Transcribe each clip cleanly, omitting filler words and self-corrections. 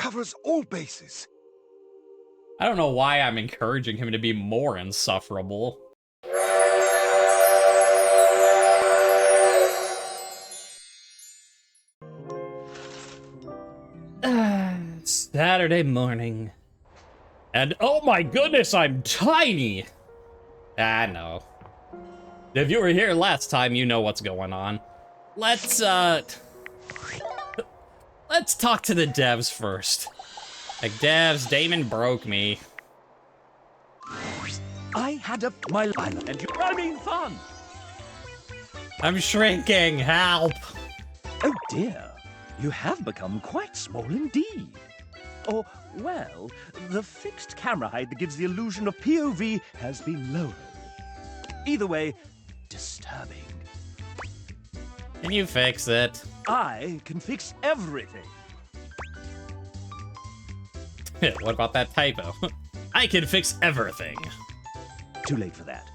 covers all bases. I don't know why I'm encouraging him to be more insufferable. Saturday morning. And oh my goodness, I'm tiny! Ah, no. If you were here last time, you know what's going on. Let's talk to the devs first. Like, devs, Damon broke me. I had my island, and you're having fun. I'm shrinking, help! Oh dear, you have become quite small indeed. Or, well, the fixed camera height that gives the illusion of POV has been lowered. Either way, disturbing. Can you fix it? I can fix everything. What about that typo? I can fix everything. Too late for that.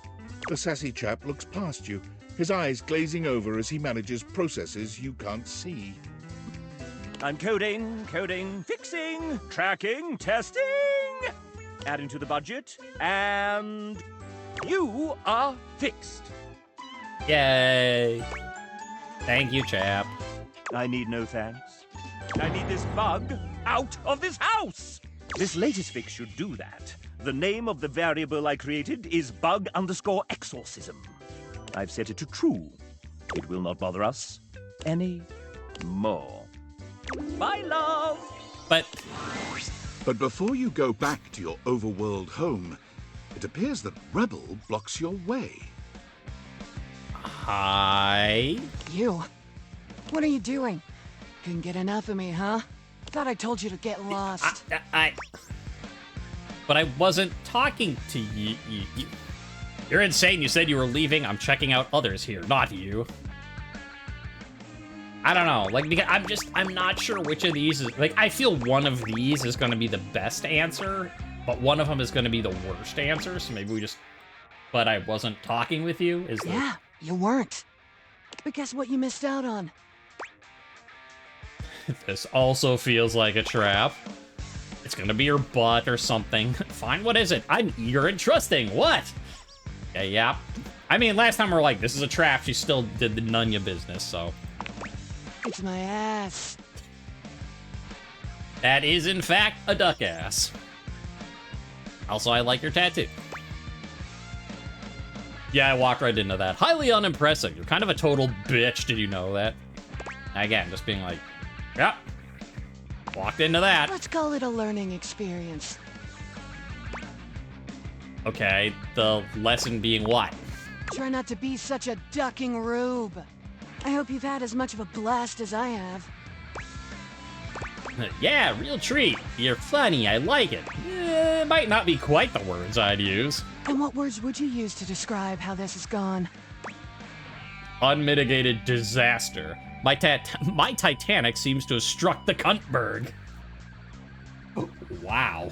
The sassy chap looks past you, his eyes glazing over as he manages processes you can't see. I'm coding, fixing, tracking, testing, adding to the budget, and you are fixed. Yay. Thank you, chap. I need no thanks. I need this bug out of this house. This latest fix should do that. The name of the variable I created is bug_exorcism. I've set it to true. It will not bother us any more. Bye, love! But before you go back to your overworld home, it appears that Rebel blocks your way. hi. You? What are you doing? Couldn't get enough of me, huh? Thought I told you to get lost. But I wasn't talking to you. You're insane. You said you were leaving. I'm checking out others here, not you. I don't know. Like, because I'm not sure which of these is, like, I feel one of these is going to be the best answer, but one of them is going to be the worst answer. So maybe we just, but I wasn't talking with you. Is Yeah, you weren't. But guess what you missed out on? This also feels like a trap. It's gonna be your butt or something. Fine, what is it? I'm eager and trusting. What? Yeah. I mean, last time we were like, this is a trap. She still did the Nunya business, so. It's my ass. That is, in fact, a duck ass. Also, I like your tattoo. Yeah, I walked right into that. Highly unimpressive. You're kind of a total bitch. Did you know that? Again, just being like, yep. Walked into that. Let's call it a learning experience. Okay, the lesson being what? Try not to be such a ducking rube. I hope you've had as much of a blast as I have. Yeah, real treat. You're funny, I like it. It might not be quite the words I'd use. And what words would you use to describe how this has gone? Unmitigated disaster. My Titanic seems to have struck the cuntberg. Oh, wow.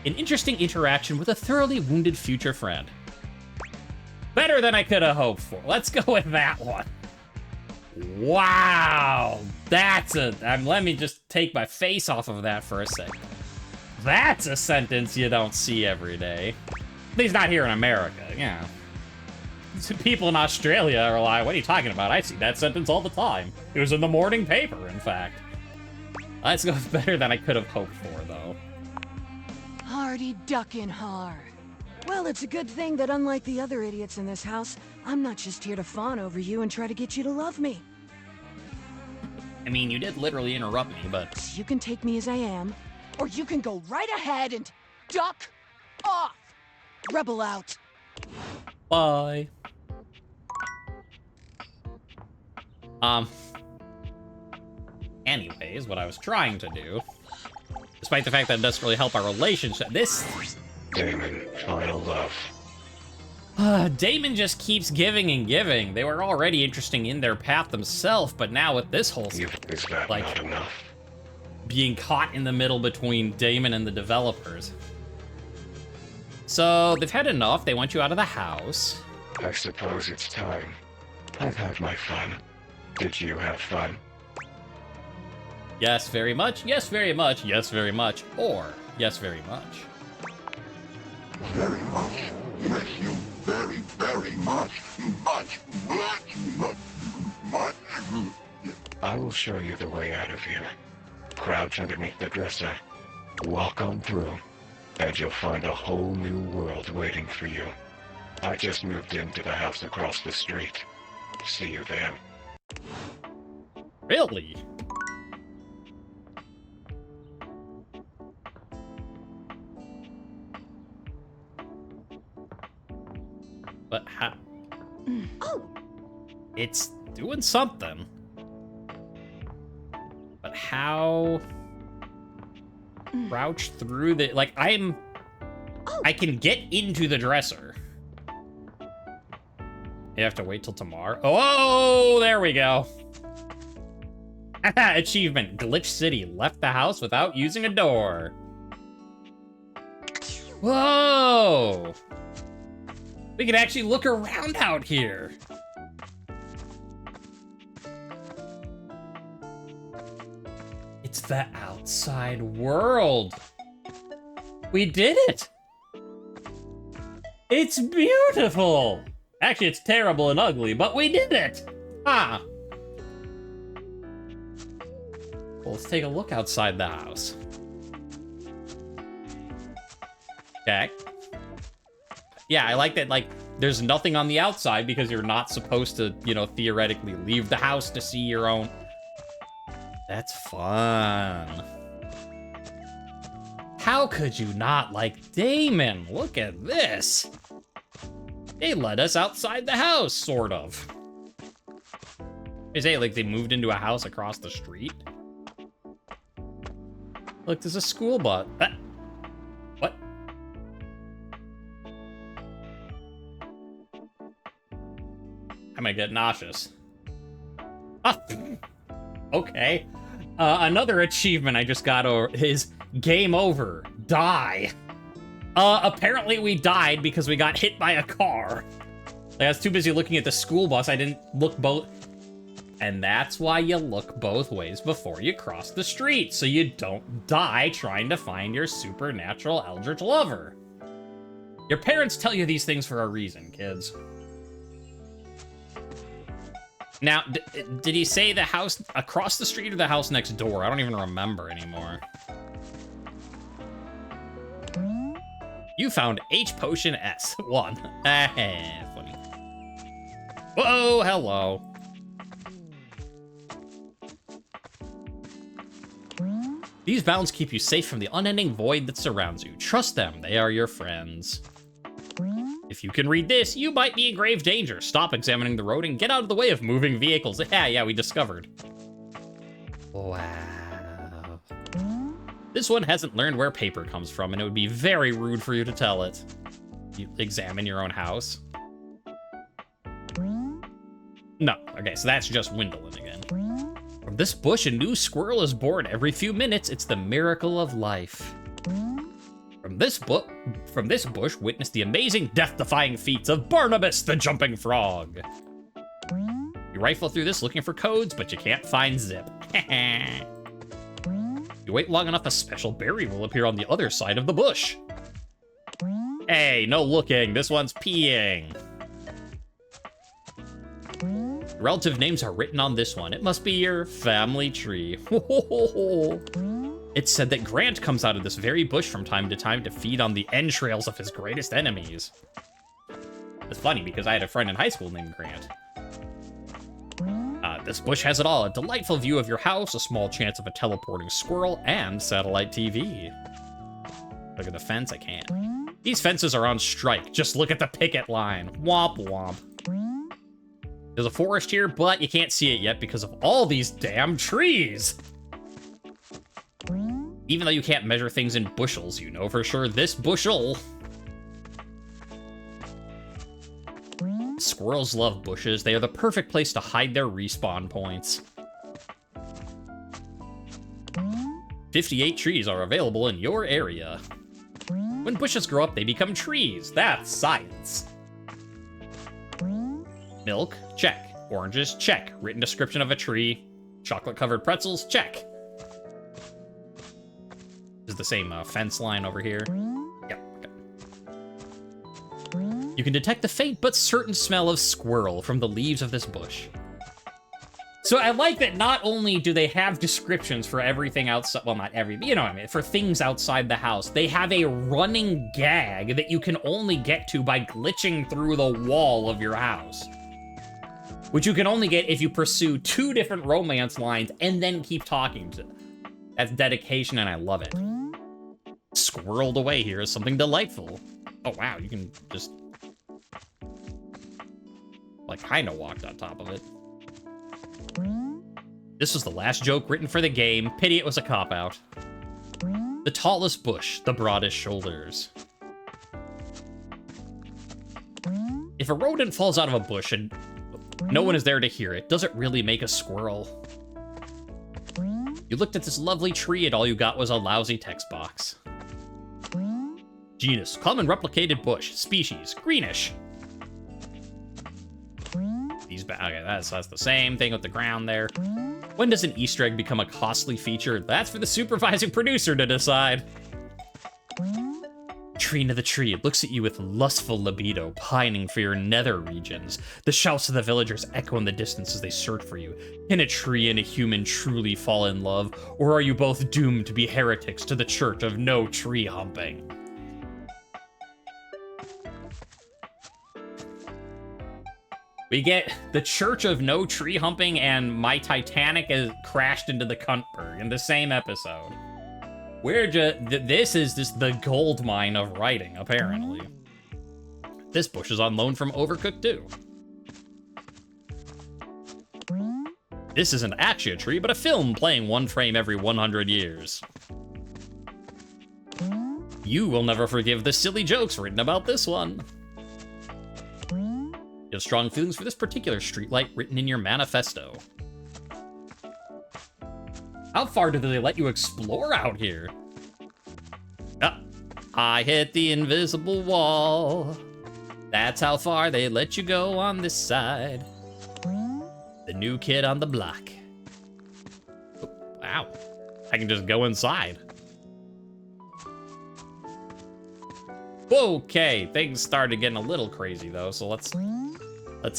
An interesting interaction with a thoroughly wounded future friend. Better than I could have hoped for. Let's go with that one. Wow. That's a... let me just take my face off of that for a second. That's a sentence you don't see every day. At least not here in America, yeah. People in Australia are like, what are you talking about? I see that sentence all the time. It was in the morning paper, in fact. Let's go with better than I could have hoped for, though. Hardy duckin' har. Well, it's a good thing that unlike the other idiots in this house, I'm not just here to fawn over you and try to get you to love me. I mean, you did literally interrupt me, but... So you can take me as I am, or you can go right ahead and duck off. Rebel out. Bye. Anyways, what I was trying to do, despite the fact that it doesn't really help our relationship, Damon, final love. Damon just keeps giving and giving. They were already interesting in their path themselves, but now with this whole, Is that like, not enough? being caught in the middle between Damon and the developers. So, they've had enough. They want you out of the house. I suppose it's time. I've had my fun. Did you have fun? Yes, very much. Yes, very much. Yes, very much. Or yes, very much. Very much. Yes, you very, very much. Much. I will show you the way out of here. Crouch underneath the dresser. Walk on through, and you'll find a whole new world waiting for you. I just moved into the house across the street. See you there. Really? But how? Oh, It's doing something. But how? Crouch through the... Like, I can get into the dresser. You have to wait till tomorrow. Oh, there we go. Achievement. Glitch City left the house without using a door. Whoa! We can actually look around out here. It's the outside world. We did it. It's beautiful. Actually, it's terrible and ugly, but we did it. Ah. Well, let's take a look outside the house. Okay. Yeah, I like that, like, there's nothing on the outside because you're not supposed to, you know, theoretically leave the house to see your own. That's fun. How could you not like Damon? Look at this. They let us outside the house, sort of. Is it like they moved into a house across the street? Look, there's a school bus. What? I might get nauseous. Ah, okay. Another achievement I just got is game over. Die. Apparently we died because we got hit by a car. Like, I was too busy looking at the school bus, I didn't look both. And that's why you look both ways before you cross the street, so you don't die trying to find your supernatural eldritch lover. Your parents tell you these things for a reason, kids. Now, did he say the house across the street or the house next door? I don't even remember anymore. You found H Potion S1. Funny. Whoa, hello. These bounds keep you safe from the unending void that surrounds you. Trust them, they are your friends. If you can read this, you might be in grave danger. Stop examining the road and get out of the way of moving vehicles. Yeah, we discovered. Wow. This one hasn't learned where paper comes from, and it would be very rude for you to tell it. You examine your own house. No, okay, so that's just Windolin again. From this bush, a new squirrel is born every few minutes. It's the miracle of life. From this bush, witness the amazing death-defying feats of Barnabas the Jumping Frog. You rifle through this looking for codes, but you can't find Zip. You wait long enough, a special berry will appear on the other side of the bush. Hey, no looking. This one's peeing. Relative names are written on this one. It must be your family tree. It's said that Grant comes out of this very bush from time to time to feed on the entrails of his greatest enemies. It's funny because I had a friend in high school named Grant. This bush has it all. A delightful view of your house, a small chance of a teleporting squirrel, and satellite TV. Look at the fence, I can't. These fences are on strike. Just look at the picket line. Womp womp. There's a forest here, but you can't see it yet because of all these damn trees. Even though you can't measure things in bushels, you know for sure this bushel. Squirrels love bushes. They are the perfect place to hide their respawn points. 58 trees are available in your area. When bushes grow up, they become trees. That's science. Milk, check. Oranges, check. Written description of a tree. Chocolate-covered pretzels, check. is the same fence line over here. Yep. Okay. You can detect the faint but certain smell of squirrel from the leaves of this bush. So I like that not only do they have descriptions for everything outside, well, not every, you know what I mean, for things outside the house, they have a running gag that you can only get to by glitching through the wall of your house. Which you can only get if you pursue 2 different romance lines and then keep talking to them. That's dedication, and I love it. Squirreled away here is something delightful. Oh, wow, you can just, like, kind of walk on top of it. This was the last joke written for the game. Pity it was a cop-out. The tallest bush, the broadest shoulders. If a rodent falls out of a bush and no one is there to hear it, does it really make a squirrel? You looked at this lovely tree and all you got was a lousy text box. Genus, common replicated bush. Species, greenish. Okay, that's the same thing with the ground there. When does an Easter egg become a costly feature? That's for the supervising producer to decide. Tree to the tree, it looks at you with lustful libido, pining for your nether regions. The shouts of the villagers echo in the distance as they search for you. Can a tree and a human truly fall in love, or are you both doomed to be heretics to the church of no tree humping? We get the Church of No Tree Humping and My Titanic has crashed into the Cuntberg in the same episode. We're just, this is just the gold mine of writing, apparently. This bush is on loan from Overcooked 2. This isn't actually a tree, but a film playing 1 frame every 100 years. You will never forgive the silly jokes written about this one. You have strong feelings for this particular streetlight written in your manifesto. How far do they let you explore out here? Ah, I hit the invisible wall. That's how far they let you go on this side. The new kid on the block. Oh, wow, I can just go inside. Okay, things started getting a little crazy though, so let's we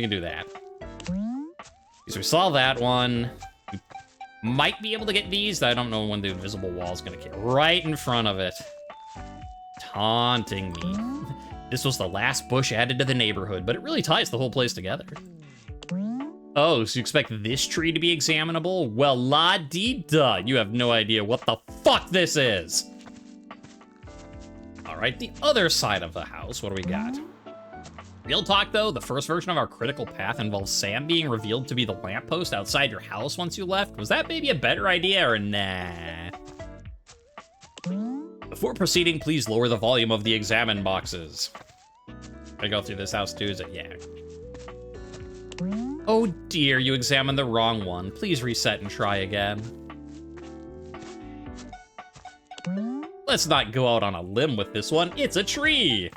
can do that. So we saw that one. We might be able to get these. I don't know when the invisible wall is gonna kick. Right in front of it. Taunting me. This was the last bush added to the neighborhood, but it really ties the whole place together. Oh, so you expect this tree to be examinable? Well, la-dee-da, you have no idea what the fuck this is. All right, the other side of the house, what do we got? Real talk, though, the first version of our critical path involves Sam being revealed to be the lamppost outside your house once you left. Was that maybe a better idea or nah? Before proceeding, please lower the volume of the examine boxes. I go through this house too, is it? Yeah. Oh dear, you examined the wrong one. Please reset and try again. Let's not go out on a limb with this one. It's a tree!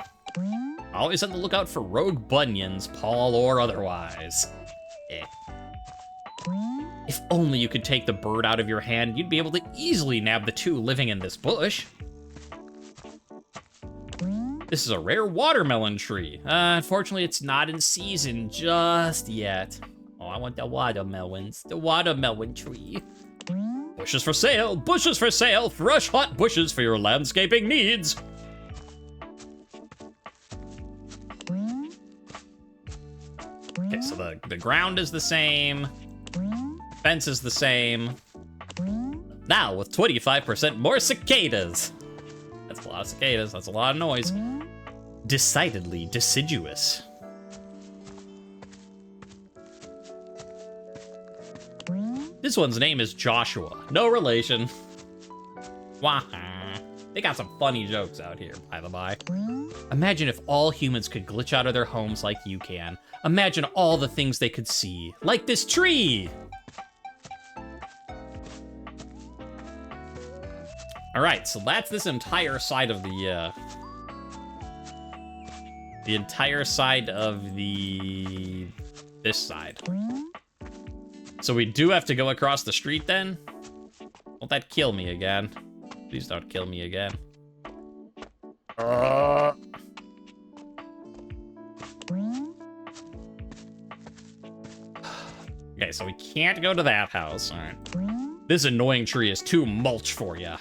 Always on the lookout for rogue bunions, Paul or otherwise. Eh. If only you could take the bird out of your hand, you'd be able to easily nab the 2 living in this bush. This is a rare watermelon tree. Unfortunately, it's not in season just yet. Oh, I want the watermelons. The watermelon tree. Bushes for sale! Bushes for sale! Fresh, hot bushes for your landscaping needs! Okay, so the ground is the same. Fence is the same. Now, with 25% more cicadas. That's a lot of cicadas. That's a lot of noise. Decidedly deciduous. This one's name is Joshua. No relation. Wah. They got some funny jokes out here, by the by. Imagine if all humans could glitch out of their homes like you can. Imagine all the things they could see. Like this tree! Alright, so that's this entire side of the entire side of this side. So we do have to go across the street then? Don't that kill me again. Please don't kill me again. Okay, so we can't go to that house. All right. This annoying tree is too mulch for you.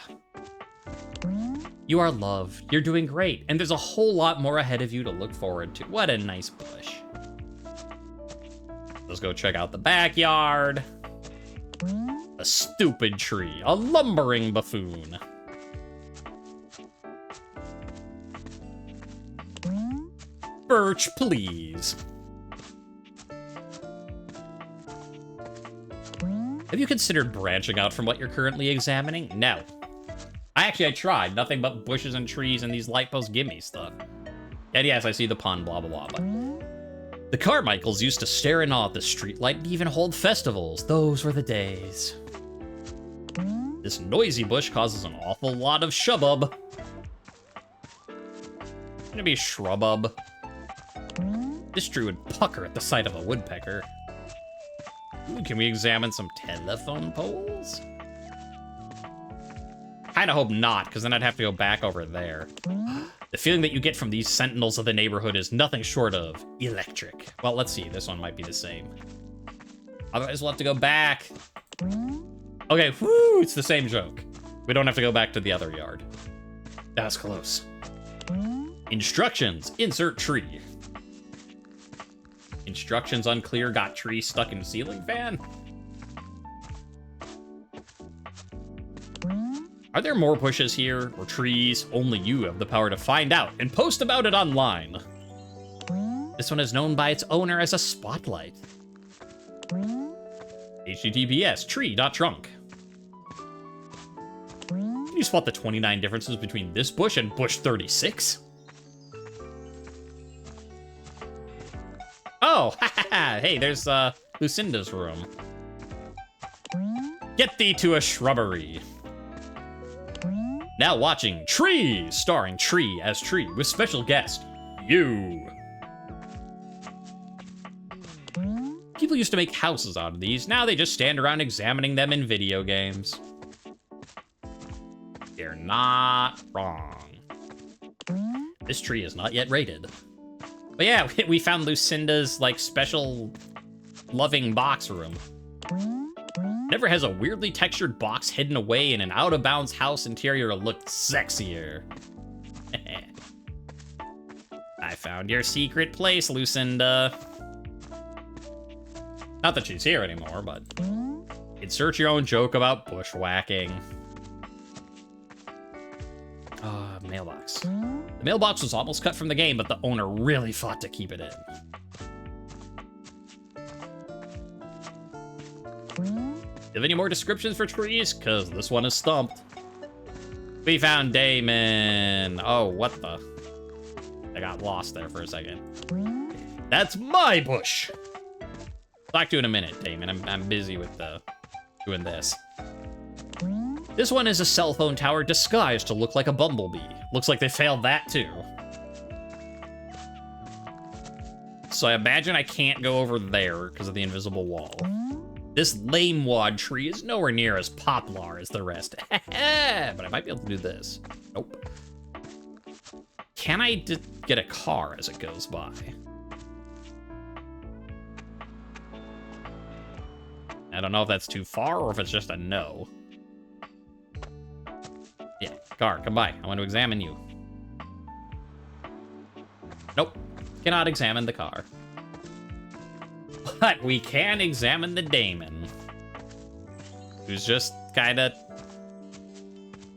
You are loved. You're doing great. And there's a whole lot more ahead of you to look forward to. What a nice bush. Let's go check out the backyard. A stupid tree. A lumbering buffoon. Birch, please. Have you considered branching out from what you're currently examining? No. I tried. Nothing but bushes and trees and these light post gimme stuff. And yes, I see the pun, blah, blah, blah. But the Carmichaels used to stare in awe at the streetlight and even hold festivals. Those were the days. This noisy bush causes an awful lot of shubbub. Gonna be shrubub. This tree would pucker at the sight of a woodpecker. Ooh, can we examine some telephone poles? Kinda hope not, because then I'd have to go back over there. The feeling that you get from these sentinels of the neighborhood is nothing short of electric. Well, let's see. This one might be the same. Otherwise, we'll have to go back. Okay, whoo, it's the same joke. We don't have to go back to the other yard. That was close. Instructions. Insert tree. Instructions unclear. Got tree stuck in ceiling fan. Are there more bushes here, or trees? Only you have the power to find out and post about it online. This one is known by its owner as a spotlight. HTTPS tree.trunk. Can you spot the 29 differences between this bush and bush 36? Oh, hey, there's Lucinda's room. Get thee to a shrubbery. Now watching Tree, starring Tree as Tree, with special guest, you. People used to make houses out of these, now they just stand around examining them in video games. They're not wrong. This tree is not yet rated. But yeah, we found Lucinda's, like, special loving box room. Never has a weirdly textured box hidden away in an out-of-bounds house interior looked sexier. I found your secret place, Lucinda. Not that she's here anymore, but insert your own joke about bushwhacking. Mailbox. The mailbox was almost cut from the game, but the owner really fought to keep it in. Have any more descriptions for trees? Cause this one is stumped. We found Damon. Oh, what the? I got lost there for a second. That's my bush. Talk to you in a minute, Damon. I'm busy with doing this. This one is a cell phone tower disguised to look like a bumblebee. Looks like they failed that too. So I imagine I can't go over there because of the invisible wall. This lame wad tree is nowhere near as poplar as the rest. But I might be able to do this. Nope. Can I get a car as it goes by? I don't know if that's too far or if it's just a no. Yeah, car, come by. I want to examine you. Nope. Cannot examine the car. But we can examine the Damon. Who's just kinda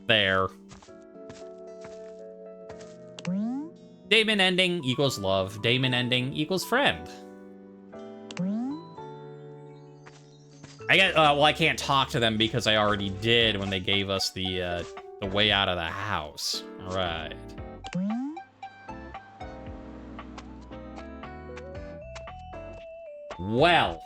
there. Damon ending equals love. Damon ending equals friend. Well, I can't talk to them because I already did when they gave us the way out of the house. Right. Well.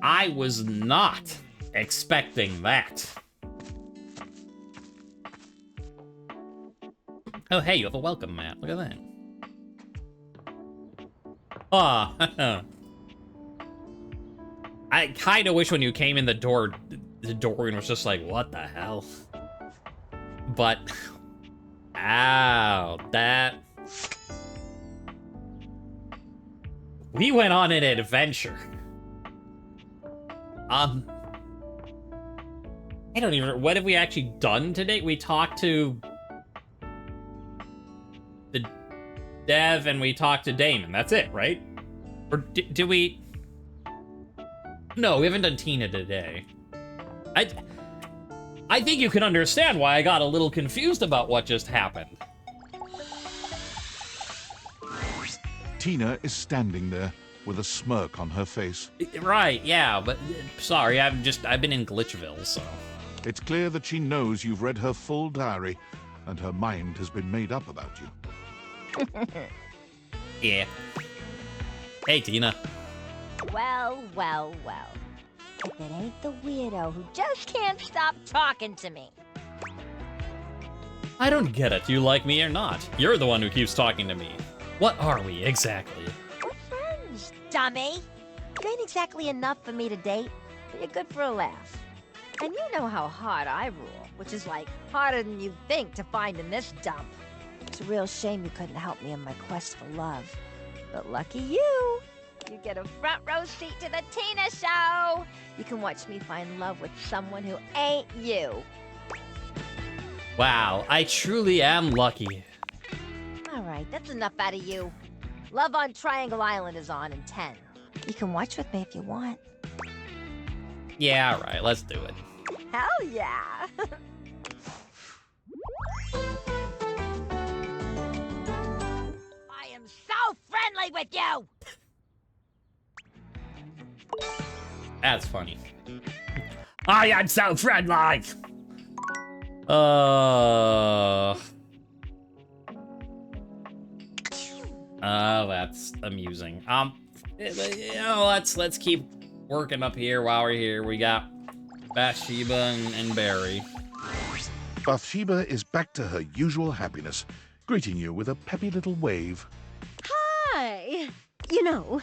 I was not expecting that. Oh, hey, you have a welcome mat. Look at that. I I kind of wish when you came in the door, the Dorian was just like, what the hell? But, ow, that... We went on an adventure. I don't even... What have we actually done today? We talked to... the Dev and we talked to Damon. That's it, right? Or did we... No, we haven't done Tina today. I think you can understand why I got a little confused about what just happened. Tina is standing there with a smirk on her face. Right, yeah, but sorry, I've been in Glitchville, so. It's clear that she knows you've read her full diary, and her mind has been made up about you. Yeah. Hey, Tina. Well, well, well. If it ain't the weirdo who just can't stop talking to me. I don't get it. You like me or not? You're the one who keeps talking to me. What are we, exactly? We're friends, dummy. You ain't exactly enough for me to date, but you're good for a laugh. And you know how hard I rule, which is like harder than you'd think to find in this dump. It's a real shame you couldn't help me in my quest for love. But lucky you. You get a front row seat to the Tina show. You can watch me find love with someone who ain't you. Wow, I truly am lucky. All right, that's enough out of you. Love on Triangle Island is on in 10. You can watch with me if you want. Yeah, alright, let's do it. Hell yeah! I am so friendly with you! That's funny. I am so friendly! That's amusing. You know, let's keep working up here while we're here. We got Bathsheba and Barry. Bathsheba is back to her usual happiness, greeting you with a peppy little wave. Hi! You know,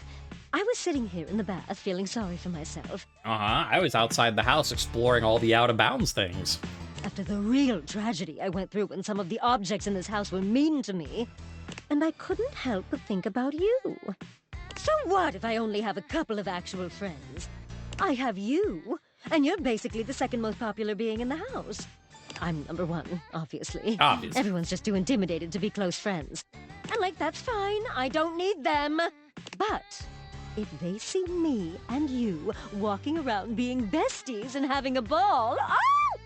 I was sitting here in the bath feeling sorry for myself. Uh-huh, I was outside the house exploring all the out-of-bounds things. After the real tragedy I went through when some of the objects in this house were mean to me. And I couldn't help but think about you. So what if I only have a couple of actual friends? I have you, and you're basically the second most popular being in the house. I'm number one, obviously. Obviously. Everyone's just too intimidated to be close friends. And like, that's fine, I don't need them. But if they see me and you walking around being besties and having a ball, oh!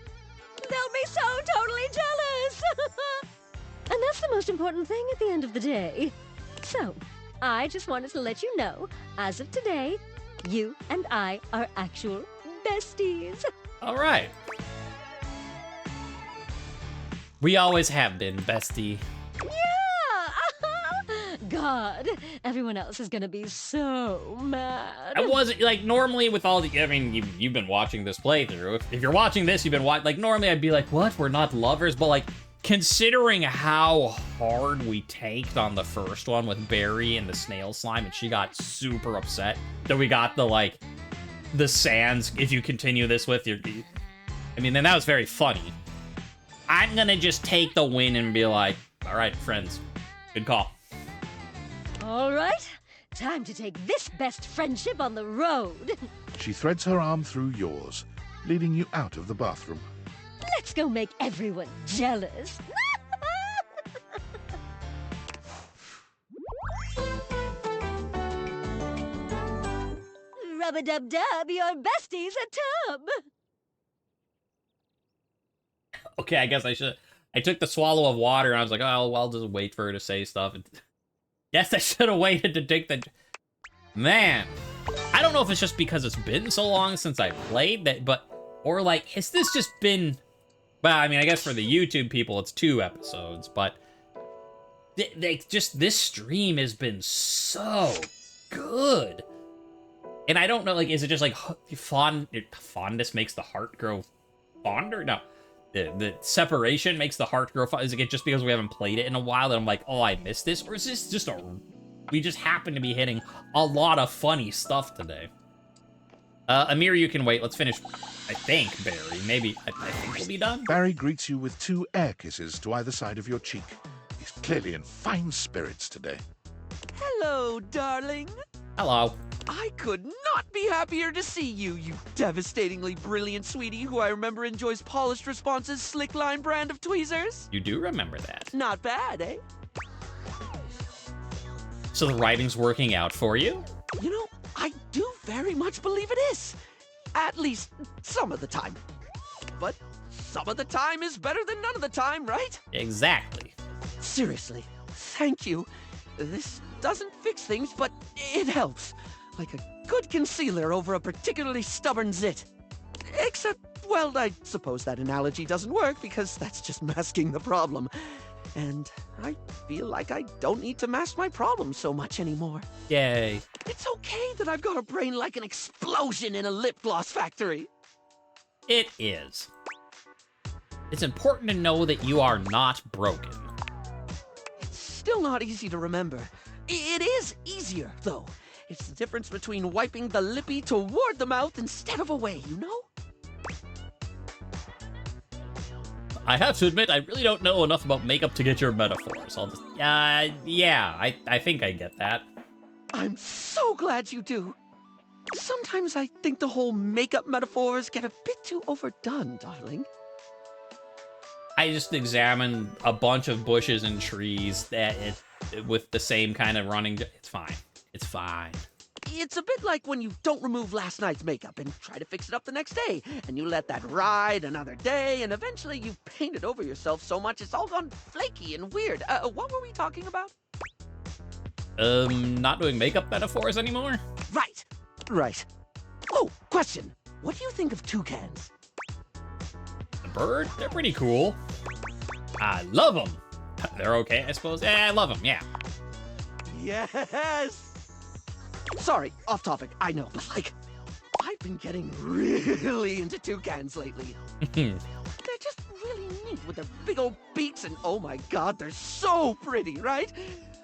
They'll be so totally jealous! And that's the most important thing at the end of the day. So, I just wanted to let you know, as of today, you and I are actual besties. All right. We always have been, bestie. Yeah! God, everyone else is gonna be so mad. I wasn't, like, normally with all the, I mean, you've been watching this playthrough. If you're watching this, you've been watching, like, normally I'd be like, what? We're not lovers? But, like, considering how hard we taked on the first one with Barry and the snail slime, and she got super upset that we got the, like, the sands, if you continue this with your... I mean, then that was very funny. I'm gonna just take the win and be like, all right, friends, good call. All right, time to take this best friendship on the road. She threads her arm through yours, leading you out of the bathroom. Let's go make everyone jealous. Rub-a-dub-dub, your bestie's a tub. Okay, I guess I took the swallow of water and I was like, oh, well, I'll just wait for her to say stuff. Yes, I should have waited to take the... Man, I don't know if it's just because it's been so long since I played that, but... Or, like, has this just been... Well, I mean, I guess for the YouTube people, it's 2 episodes, but... Just, this stream has been so good. And I don't know, like, is it just, like, fondness makes the heart grow fonder? No. The separation makes the heart grow fond. Is it just because we haven't played it in a while that I'm like, oh, I missed this? Or is this just we just happen to be hitting a lot of funny stuff today? Amir, you can wait. Let's finish, I think, Barry. Maybe, I think we'll be done. Barry greets you with 2 air kisses to either side of your cheek. He's clearly in fine spirits today. Hello, darling. Hello. I could not be happier to see you, you devastatingly brilliant sweetie who I remember enjoys polished responses, slick line brand of tweezers. You do remember that. Not bad, eh? So the writing's working out for you? You know, I do very much believe it is. At least some of the time. But some of the time is better than none of the time, right? Exactly. Seriously, thank you. This doesn't fix things, but it helps. Like a good concealer over a particularly stubborn zit. Except, well, I suppose that analogy doesn't work because that's just masking the problem. And I feel like I don't need to mask my problems so much anymore. Yay. It's okay that I've got a brain like an explosion in a lip gloss factory. It is. It's important to know that you are not broken. It's still not easy to remember. It is easier, though. It's the difference between wiping the lippy toward the mouth instead of away, you know? I have to admit, I really don't know enough about makeup to get your metaphors. I'll just, yeah, I think I get that. I'm so glad you do. Sometimes I think the whole makeup metaphors get a bit too overdone, darling. I just examined a bunch of bushes and trees with the same kind of running. It's fine. It's fine. It's a bit like when you don't remove last night's makeup and try to fix it up the next day, and you let that ride another day, and eventually you've painted over yourself so much it's all gone flaky and weird. What were we talking about? Not doing makeup metaphors anymore? Right. Oh, question. What do you think of toucans? The bird? They're pretty cool. I love them. They're okay, I suppose. Yeah, I love them, yeah. Yes! Sorry, off topic, I know, but like, I've been getting really into toucans lately. They're just really neat with their big old beaks and oh my god, they're so pretty, right?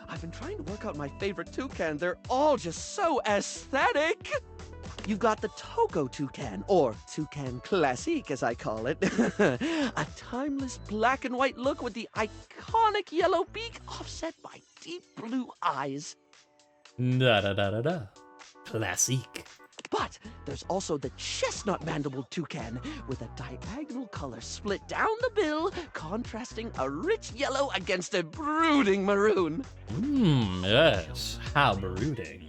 I've been trying to work out my favorite toucan. They're all just so aesthetic. You've got the Togo toucan, or toucan classique as I call it. A timeless black and white look with the iconic yellow beak offset by deep blue eyes. Da-da-da-da-da. Classique. But there's also the chestnut mandibled toucan with a diagonal color split down the bill, contrasting a rich yellow against a brooding maroon. Yes. How brooding.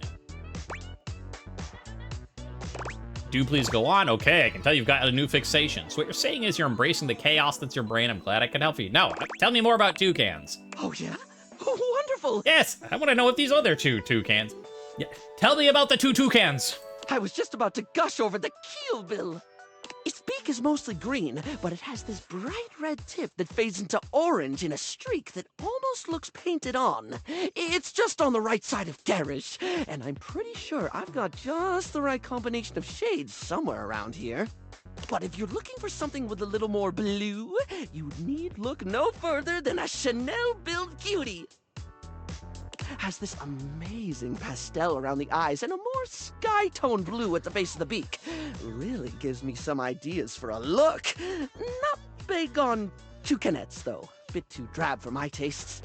Do please go on. Okay, I can tell you've got a new fixation. So what you're saying is you're embracing the chaos that's your brain. I'm glad I can help you. No, tell me more about toucans. Oh, yeah? Oh, wonderful! Yes, I want to know what these other 2 toucans. Yeah, tell me about the 2 toucans. I was just about to gush over the keel bill. Its beak is mostly green, but it has this bright red tip that fades into orange in a streak that almost looks painted on. It's just on the right side of garish, and I'm pretty sure I've got just the right combination of shades somewhere around here. But if you're looking for something with a little more blue, you need look no further than a Chanel-billed cutie. Has this amazing pastel around the eyes and a more sky-tone blue at the base of the beak. Really gives me some ideas for a look. Not big on toucanettes, though. Bit too drab for my tastes.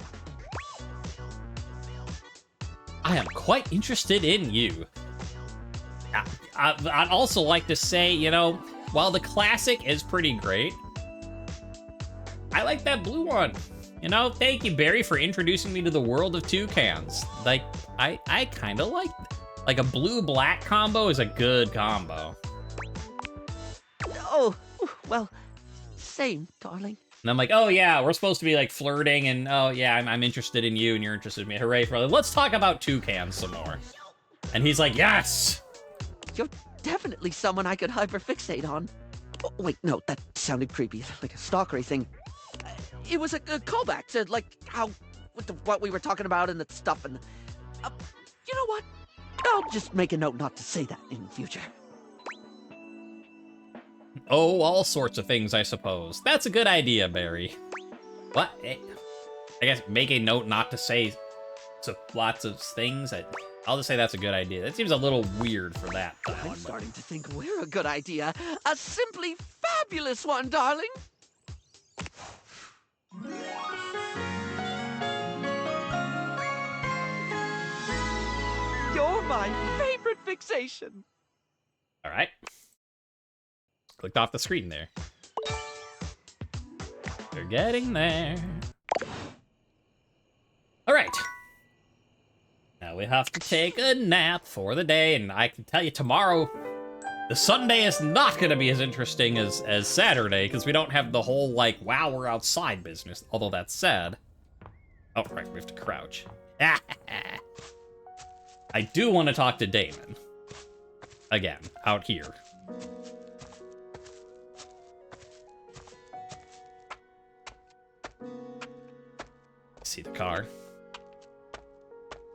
I am quite interested in you. I'd also like to say, you know, while the classic is pretty great, I like that blue one. You know, thank you, Barry, for introducing me to the world of toucans. Like, I kind of like a blue-black combo is a good combo. Oh, well, same, darling. And I'm like, oh yeah, we're supposed to be like flirting, and oh yeah, I'm interested in you, and you're interested in me. Hooray for let's talk about toucans some more. And he's like, yes! You're definitely someone I could hyperfixate on. Oh, wait, no, that sounded creepy, like a stalkery thing. It was a callback to, like, how, what we were talking about and the stuff, and, you know what? I'll just make a note not to say that in the future. Oh, all sorts of things, I suppose. That's a good idea, Barry. What? I guess make a note not to say lots of things. I'll just say that's a good idea. That seems a little weird for that I'm dialogue. starting to think we're a good idea. A simply fabulous one, darling. You're my favorite fixation. All right. Clicked off the screen there. They're getting there. All right. Now we have to take a nap for the day, and I can tell you tomorrow, the Sunday is not going to be as interesting as Saturday, because we don't have the whole, like, wow, we're outside business, although that's sad. Oh, right, we have to crouch. I do want to talk to Damon. Again, out here. See the car.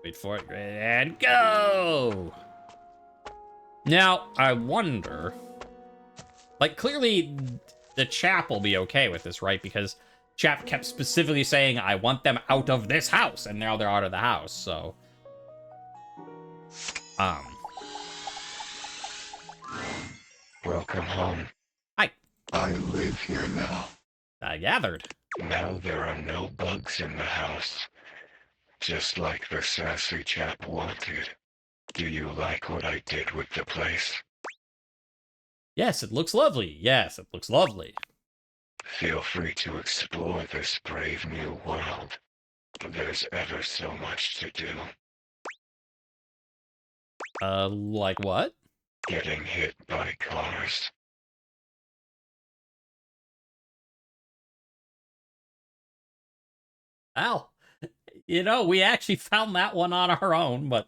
Wait for it, and go! Now, I wonder... Like, clearly, the chap will be okay with this, right? Because chap kept specifically saying, I want them out of this house, and now they're out of the house, so... Welcome home. Hi. I live here now. I gathered. Now there are no bugs in the house. Just like the sassy chap wanted. Do you like what I did with the place? Yes, it looks lovely. Yes, it looks lovely. Feel free to explore this brave new world. There's ever so much to do. Like what? Getting hit by cars. Al, you know, we actually found that one on our own, but...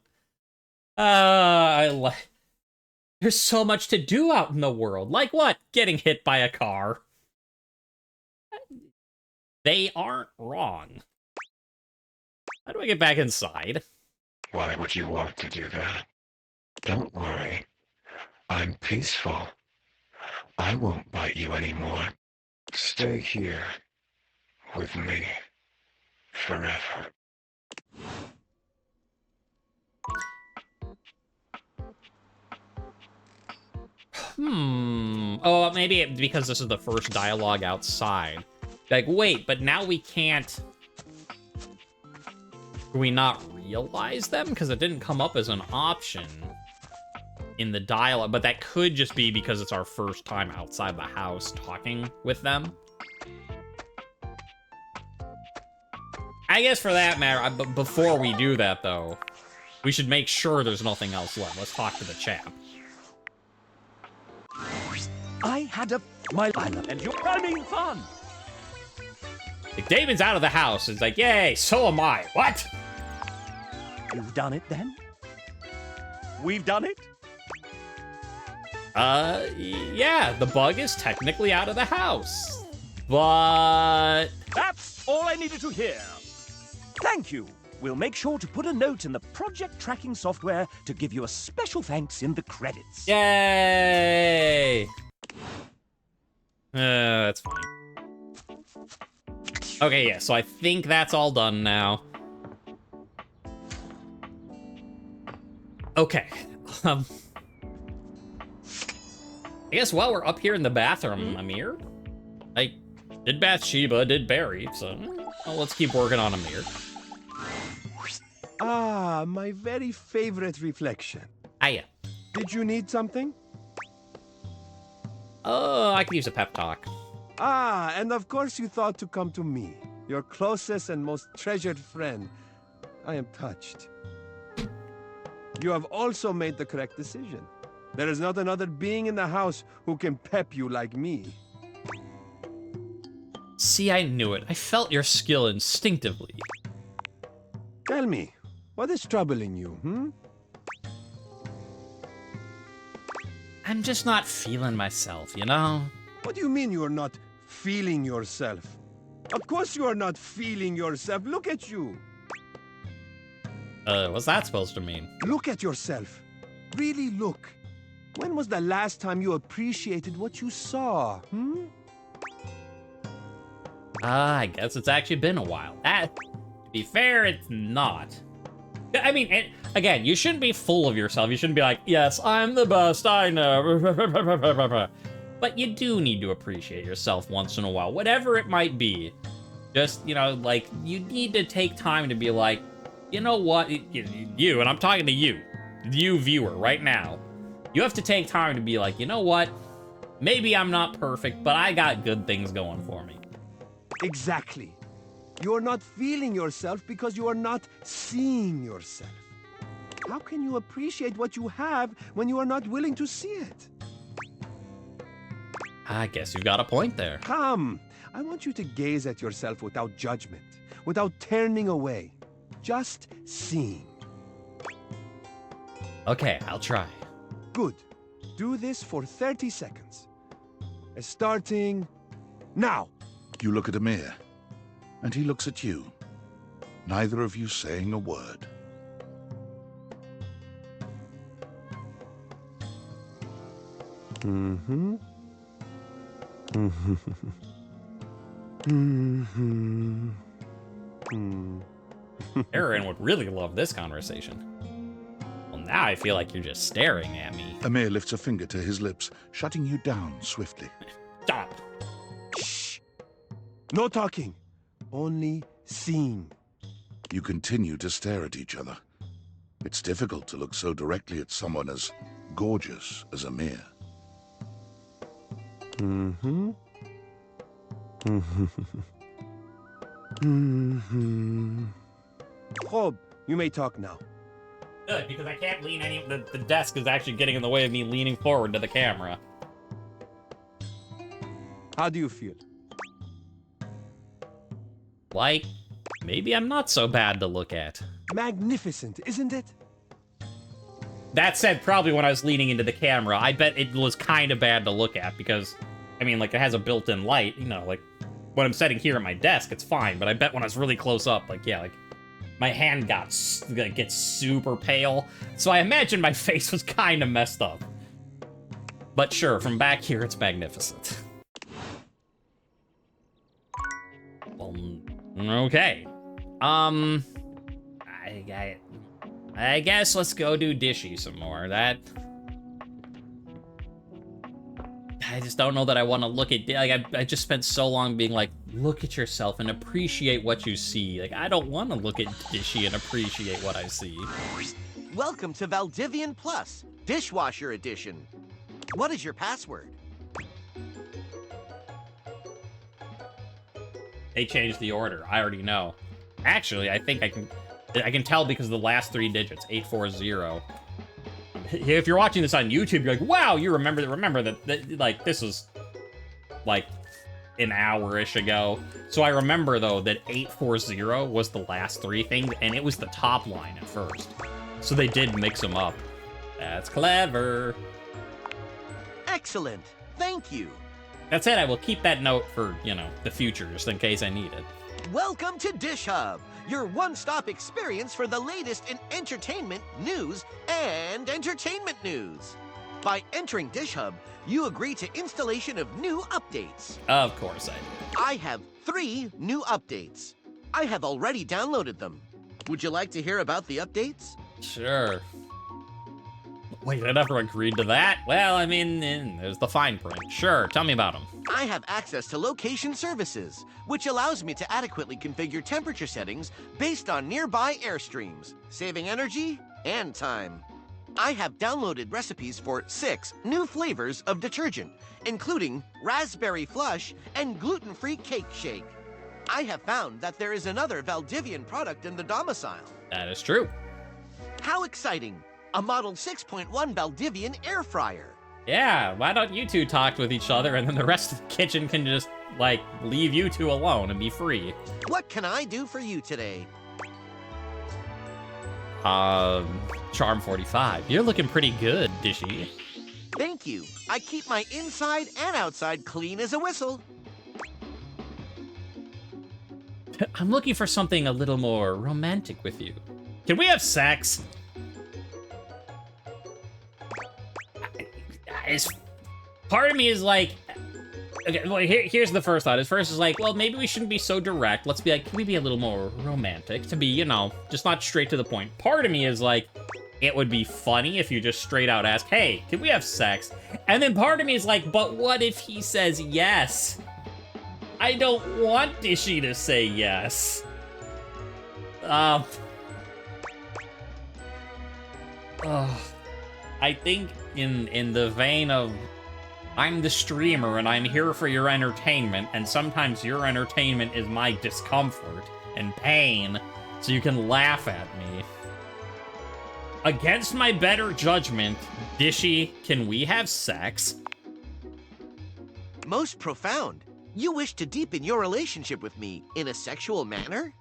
There's so much to do out in the world. Like what? Getting hit by a car. They aren't wrong. How do I get back inside? Why would you want to do that? Don't worry. I'm peaceful. I won't bite you anymore. Stay here. With me. Forever. Oh, maybe because this is the first dialogue outside. Like, wait, but now we can't... Do we not realize them? Because it didn't come up as an option in the dialogue. But that could just be because it's our first time outside the house talking with them. I guess for that matter, before we do that, though, we should make sure there's nothing else left. Let's talk to the chap. I had my lineup, and you're having fun. Like, Damon's out of the house. It's like, yay, so am I. What? You've done it, then? We've done it? Yeah, the bug is technically out of the house. But... That's all I needed to hear. Thank you. We'll make sure to put a note in the project tracking software to give you a special thanks in the credits. Yay! That's fine. Okay, yeah, so I think that's all done now. Okay. I guess while we're up here in the bathroom, Amir, I did Bathsheba, did Barry, so well, let's keep working on Amir. Ah, my very favorite reflection. Hiya. Did you need something? Oh, I could use a pep talk. Ah, and of course you thought to come to me, your closest and most treasured friend. I am touched. You have also made the correct decision. There is not another being in the house who can pep you like me. See, I knew it. I felt your skill instinctively. Tell me, what is troubling you, I'm just not feeling myself, you know? What do you mean you are not feeling yourself? Of course you are not feeling yourself. Look at you. What's that supposed to mean? Look at yourself. Really look. When was the last time you appreciated what you saw, I guess it's actually been a while. To be fair, it's not. I mean, Again, you shouldn't be full of yourself. You shouldn't be like, yes, I'm the best, I know. But you do need to appreciate yourself once in a while, whatever it might be. Just, you know, like, you need to take time to be like, you know what, you, and I'm talking to you viewer, right now. You have to take time to be like, you know what, maybe I'm not perfect, but I got good things going for me. Exactly. You are not feeling yourself because you are not seeing yourself. How can you appreciate what you have when you are not willing to see it? I guess you've got a point there. Come, I want you to gaze at yourself without judgment, without turning away, just seeing. Okay, I'll try. Good. Do this for 30 seconds. Starting now. You look at Amir, and he looks at you. Neither of you saying a word. Mm-hmm. Mm-hmm. Mm-hmm. Aaron would really love this conversation. Well, now I feel like you're just staring at me. Amir lifts a finger to his lips, shutting you down swiftly. Stop. Shh. No talking. Only seeing. You continue to stare at each other. It's difficult to look so directly at someone as gorgeous as Amir. Mm-hmm. Mm-hmm. Mm-hmm. Job, you may talk now. Good, because I can't lean the desk is actually getting in the way of me leaning forward to the camera. How do you feel? Like, maybe I'm not so bad to look at. Magnificent, isn't it? That said, probably when I was leaning into the camera, I bet it was kind of bad to look at because, I mean, like, it has a built-in light, you know, like, when I'm sitting here at my desk, it's fine, but I bet when I was really close up, like, yeah, like, my hand gets super pale, so I imagine my face was kind of messed up. But sure, from back here, it's magnificent. Okay. I guess let's go do Dishy some more. I just don't know that I want to look at, like, I just spent so long being like, look at yourself and appreciate what you see. Like, I don't want to look at Dishy and appreciate what I see. Welcome to Valdivian Plus, Dishwasher Edition. What is your password? They changed the order. I already know. Actually, I think I can tell because of the last 3 digits, 840. If you're watching this on YouTube, you're like, wow, you remember that like, this was, like, an hour-ish ago. So I remember, though, that 840 was the last 3 things, and it was the top line at first. So they did mix them up. That's clever. Excellent. Thank you. That said, I will keep that note for, you know, the future, just in case I need it. Welcome to Dish Hub, your one-stop experience for the latest in entertainment, news, and entertainment news. By entering Dish Hub, you agree to installation of new updates. Of course I do. I have 3 new updates. I have already downloaded them. Would you like to hear about the updates? Sure. Wait, I never agreed to that? Well, I mean, there's the fine print. Sure, tell me about them. I have access to location services, which allows me to adequately configure temperature settings based on nearby airstreams, saving energy and time. I have downloaded recipes for 6 new flavors of detergent, including raspberry flush and gluten-free cake shake. I have found that there is another Valdivian product in the domicile. That is true. How exciting! A Model 6.1 Valdivian air fryer. Yeah, why don't you two talk with each other and then the rest of the kitchen can just, like, leave you two alone and be free? What can I do for you today? Charm 45. You're looking pretty good, Dishy. Thank you. I keep my inside and outside clean as a whistle. I'm looking for something a little more romantic with you. Can we have sex? Part of me is like, okay, well, here's the first thought. First is like, well, maybe we shouldn't be so direct. Let's be like, can we be a little more romantic to be, you know, just not straight to the point. Part of me is like, it would be funny if you just straight out ask, hey, can we have sex? And then part of me is like, but what if he says yes? I don't want Dishy to say yes. I think in the vein of, I'm the streamer and I'm here for your entertainment, and sometimes your entertainment is my discomfort and pain, so you can laugh at me. Against my better judgment, Dishy, can we have sex? Most profound. You wish to deepen your relationship with me in a sexual manner?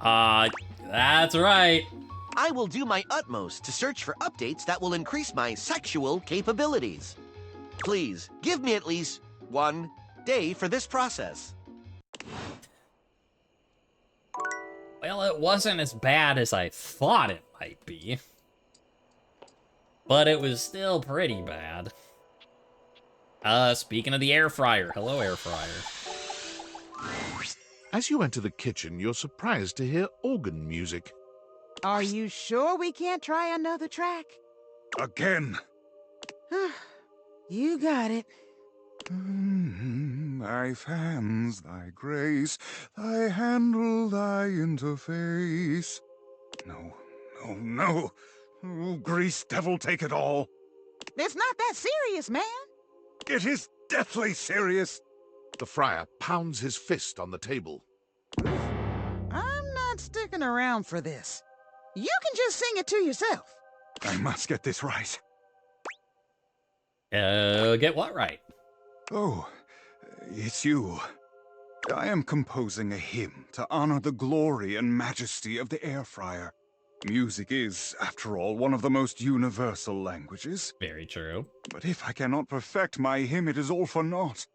That's right. I will do my utmost to search for updates that will increase my sexual capabilities. Please, give me at least 1 day for this process. Well, it wasn't as bad as I thought it might be. But it was still pretty bad. Speaking of the air fryer. Hello, air fryer. As you enter the kitchen, you're surprised to hear organ music. Are you sure we can't try another track? Again. You got it. Thy fans, thy grace, thy handle, thy interface. No. Oh, grease devil, take it all. It's not that serious, man. It is deathly serious. The friar pounds his fist on the table. I'm not sticking around for this. You can just sing it to yourself. I must get this right. Get what right? Oh, it's you. I am composing a hymn to honor the glory and majesty of the air fryer. Music is, after all, one of the most universal languages. Very true. But if I cannot perfect my hymn, it is all for naught.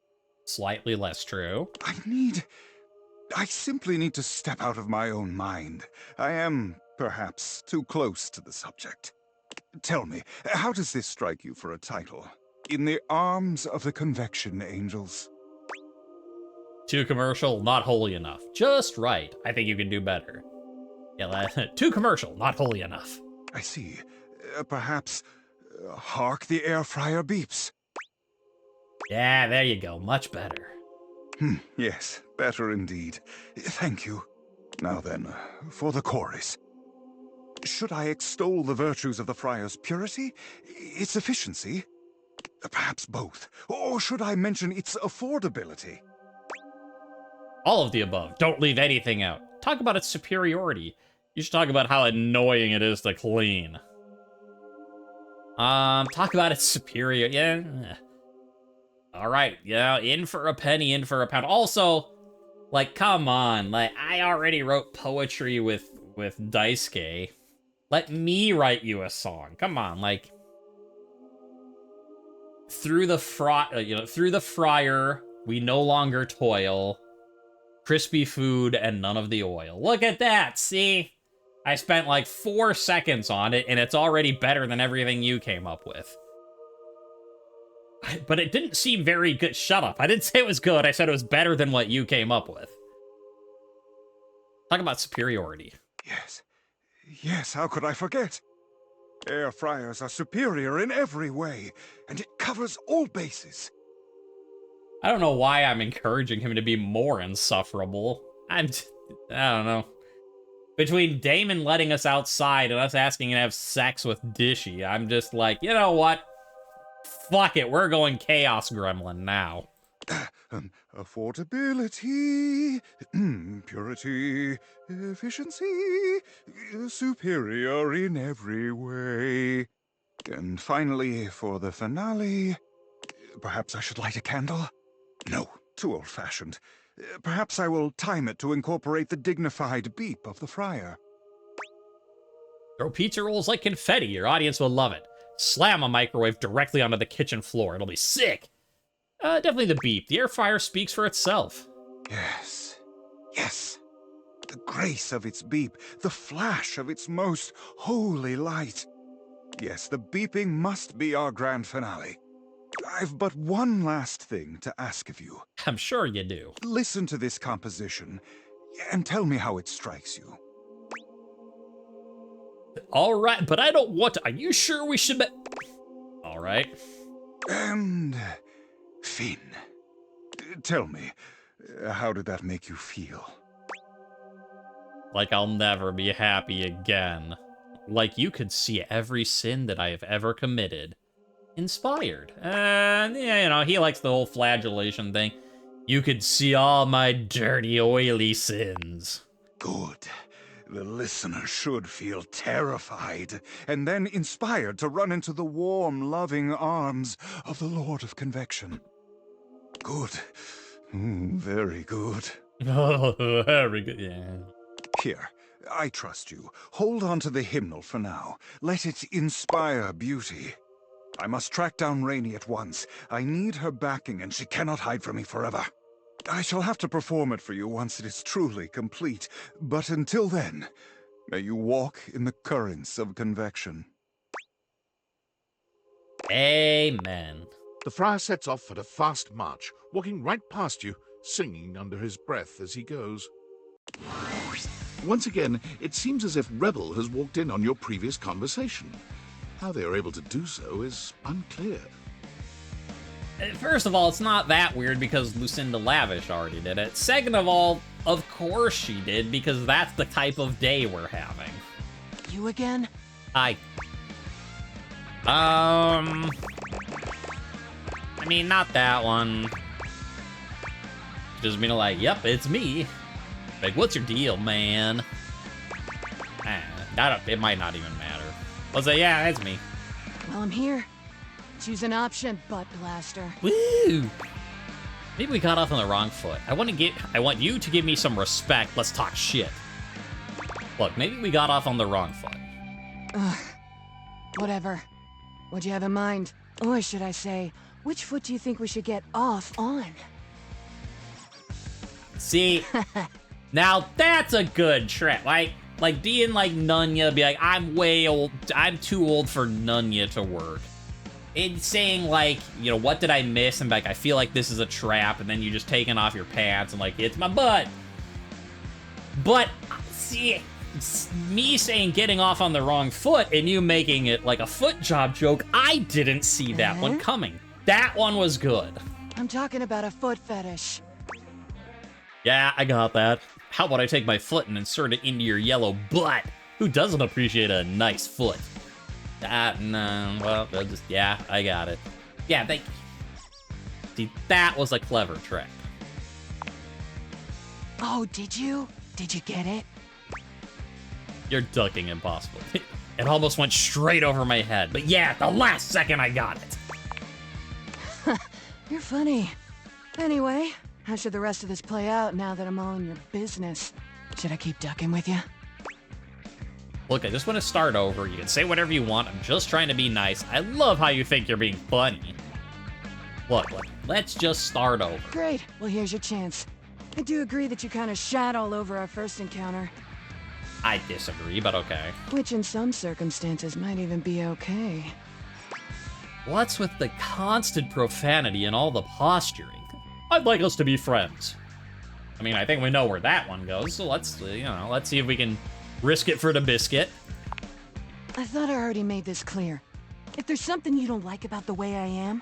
Slightly less true. I simply need to step out of my own mind. I am, perhaps, too close to the subject. Tell me, how does this strike you for a title? In the arms of the convection angels. Too commercial, not holy enough. Just right. I think you can do better. Yeah, too commercial, not holy enough. I see. Perhaps, hark the air fryer beeps. Yeah, there you go. Much better. Yes, better indeed. Thank you. Now then, for the chorus. Should I extol the virtues of the fryer's purity? Its efficiency? Perhaps both. Or should I mention its affordability? All of the above. Don't leave anything out. Talk about its superiority. You should talk about how annoying it is to clean. Talk about its superior. Yeah. All right. Yeah, in for a penny, in for a pound. Also, like, come on. Like, I already wrote poetry with Daisuke. Let me write you a song. Come on, like. Through the fryer, we no longer toil. Crispy food and none of the oil. Look at that, see? I spent like 4 seconds on it, and it's already better than everything you came up with. But it didn't seem very good. Shut up. I didn't say it was good. I said it was better than what you came up with. Talk about superiority. Yes, how could I forget? Air fryers are superior in every way, and it covers all bases. I don't know why I'm encouraging him to be more insufferable. I don't know. Between Damon letting us outside and us asking to have sex with Dishy, I'm just like, you know what? Fuck it, we're going Chaos Gremlin now. Affordability, purity, efficiency, superior in every way. And finally, for the finale, perhaps I should light a candle? No, too old-fashioned. Perhaps I will time it to incorporate the dignified beep of the fryer. Throw pizza rolls like confetti. Your audience will love it. Slam a microwave directly onto the kitchen floor. It'll be sick. Definitely the beep. The air fryer speaks for itself. Yes. The grace of its beep, the flash of its most holy light. Yes, the beeping must be our grand finale. I've but one last thing to ask of you. I'm sure you do. Listen to this composition, and tell me how it strikes you. All right, but I don't want to. Are you sure we should be... All right. And Finn, tell me, how did that make you feel? Like I'll never be happy again. Like you could see every sin that I have ever committed. Inspired. And, yeah, you know, he likes the whole flagellation thing. You could see all my dirty, oily sins. Good. The listener should feel terrified, and then inspired to run into the warm, loving arms of the Lord of Convection. Good. Very good. Oh, very good, yeah. Here, I trust you. Hold on to the hymnal for now. Let it inspire beauty. I must track down Rainey at once. I need her backing, and she cannot hide from me forever. I shall have to perform it for you once it is truly complete, but until then, may you walk in the currents of convection. Amen. The friar sets off at a fast march, walking right past you, singing under his breath as he goes. Once again, it seems as if Rebel has walked in on your previous conversation. How they are able to do so is unclear. First of all, it's not that weird because Lucinda Lavish already did it. Second of all, of course she did, because that's the type of day we're having. You again? I mean, not that one. Just being like, yep, it's me. Like, what's your deal, man? It might not even matter. I'll say, yeah, that's me. Well, I'm here. Choose an option, butt blaster. Woo! Maybe we got off on the wrong foot. I want you to give me some respect. Let's talk shit. Look, maybe we got off on the wrong foot. Ugh. Whatever. What'd you have in mind? Or should I say, which foot do you think we should get off on? See, now that's a good trick. Like being like Nunya, be like, I'm way old. I'm too old for Nunya to work. It's saying like, you know, what did I miss? And like, I feel like this is a trap. And then you just taking off your pants and like, it's my butt. But see, me saying getting off on the wrong foot and you making it like a foot job joke, I didn't see that one coming. That one was good. I'm talking about a foot fetish. Yeah, I got that. How about I take my foot and insert it into your yellow butt? Who doesn't appreciate a nice foot? No, well, yeah, I got it. Yeah, see, that was a clever trick. Oh, did you? Did you get it? You're ducking impossible. It almost went straight over my head. But yeah, at the last second I got it. You're funny. Anyway, how should the rest of this play out now that I'm all in your business? Should I keep ducking with you? Look, I just want to start over. You can say whatever you want. I'm just trying to be nice. I love how you think you're being funny. Look, let's just start over. Great. Well, here's your chance. I do agree that you kind of shat all over our first encounter. I disagree, but okay. Which in some circumstances might even be okay. What's with the constant profanity and all the posturing? I'd like us to be friends. I mean, I think we know where that one goes, so let's see if we can risk it for the biscuit. I thought I already made this clear. If there's something you don't like about the way I am...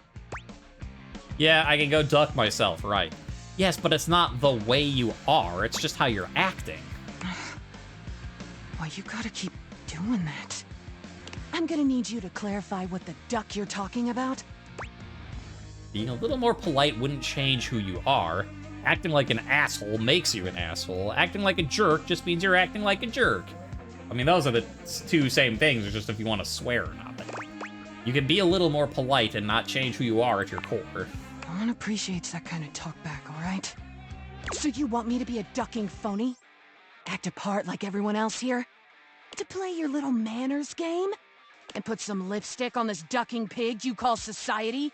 Yeah, I can go duck myself, right. Yes, but it's not the way you are, it's just how you're acting. Well, you gotta keep doing that. I'm gonna need you to clarify what the duck you're talking about. Being a little more polite wouldn't change who you are. Acting like an asshole makes you an asshole. Acting like a jerk just means you're acting like a jerk. I mean, those are the two same things, it's just if you want to swear or not. But you can be a little more polite and not change who you are at your core. No one appreciates that kind of talk back, alright? So you want me to be a ducking phony? Act a part like everyone else here? To play your little manners game? And put some lipstick on this ducking pig you call society?